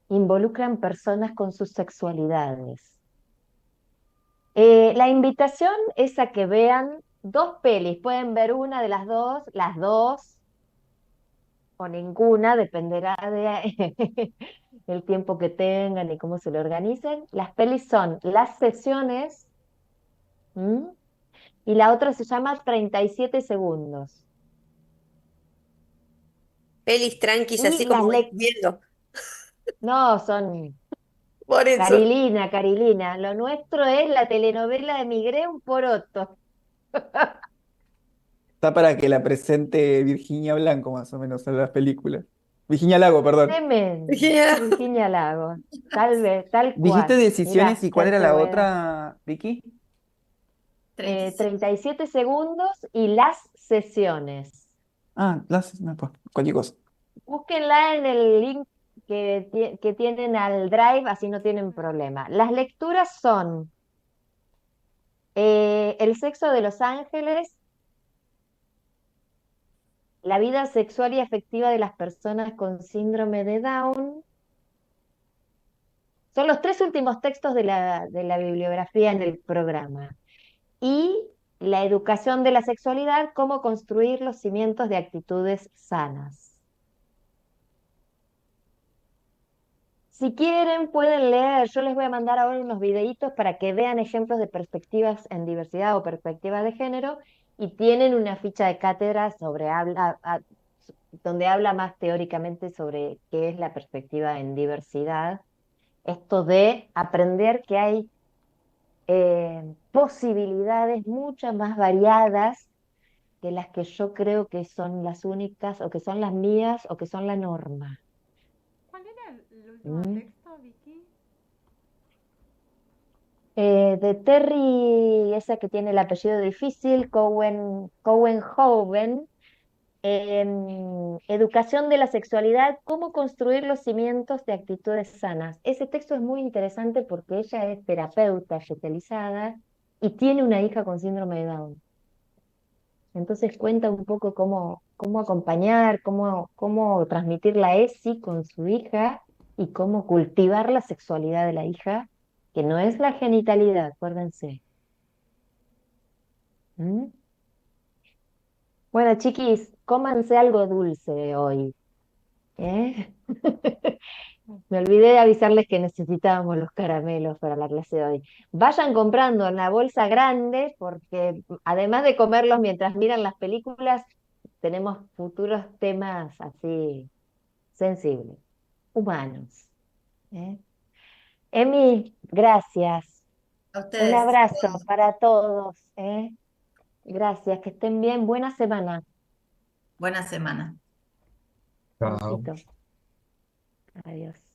involucran personas con sus sexualidades. La invitación es a que vean dos pelis. Pueden ver una de las dos o ninguna, dependerá de el tiempo que tengan y cómo se lo organicen. Las pelis son Las Sesiones, ¿m? Y la otra se llama 37 segundos. Pelis tranquis, así Y las como ir lec viendo. no, son Por eso. Carilina, Carilina. Lo nuestro es la telenovela de Migré un poroto. Está para que la presente Virginia Blanco, más o menos, en las películas. Virginia Lago, perdón. Tremendo. Ya. Virginia Lago. Tal vez, tal ¿Dijiste cual. Decisiones Mirá, y cuál ya era te la voy a dar. otra, Vicky? 37. 37 segundos y Las Sesiones. Ah, no, pues, cualquier cosa. Búsquenla en el link que tienen al Drive, así no tienen problema. Las lecturas son El sexo de los ángeles, la vida sexual y afectiva de las personas con síndrome de Down. Son los tres últimos textos de la bibliografía en el programa. Y la educación de la sexualidad, cómo construir los cimientos de actitudes sanas. Si quieren, pueden leer. Yo les voy a mandar ahora unos videitos para que vean ejemplos de perspectivas en diversidad o perspectivas de género y tienen una ficha de cátedra donde habla más teóricamente sobre qué es la perspectiva en diversidad. Esto de aprender que hay posibilidades muchas más variadas que las que yo creo que son las únicas o que son las mías o que son la norma. ¿Cuál era el último ¿Mm? texto, Vicky? De Terry, esa que tiene el apellido difícil, Cowenhoven, Educación de la sexualidad, cómo construir los cimientos de actitudes sanas. Ese texto es muy interesante porque ella es terapeuta especializada y tiene una hija con síndrome de Down. Entonces cuenta un poco cómo acompañar, cómo transmitir la ESI con su hija y cómo cultivar la sexualidad de la hija, que no es la genitalidad, acuérdense. ¿Mm? Bueno, chiquis, cómanse algo dulce hoy, ¿eh? Me olvidé de avisarles que necesitábamos los caramelos para la clase de hoy. Vayan comprando en la bolsa grande porque además de comerlos mientras miran las películas, tenemos futuros temas así sensibles, humanos. ¿Eh? Emi, gracias. A Un ustedes, abrazo para todos. ¿Eh? Gracias, que estén bien. Buena semana. buena semana. Chao. Besito. Adiós.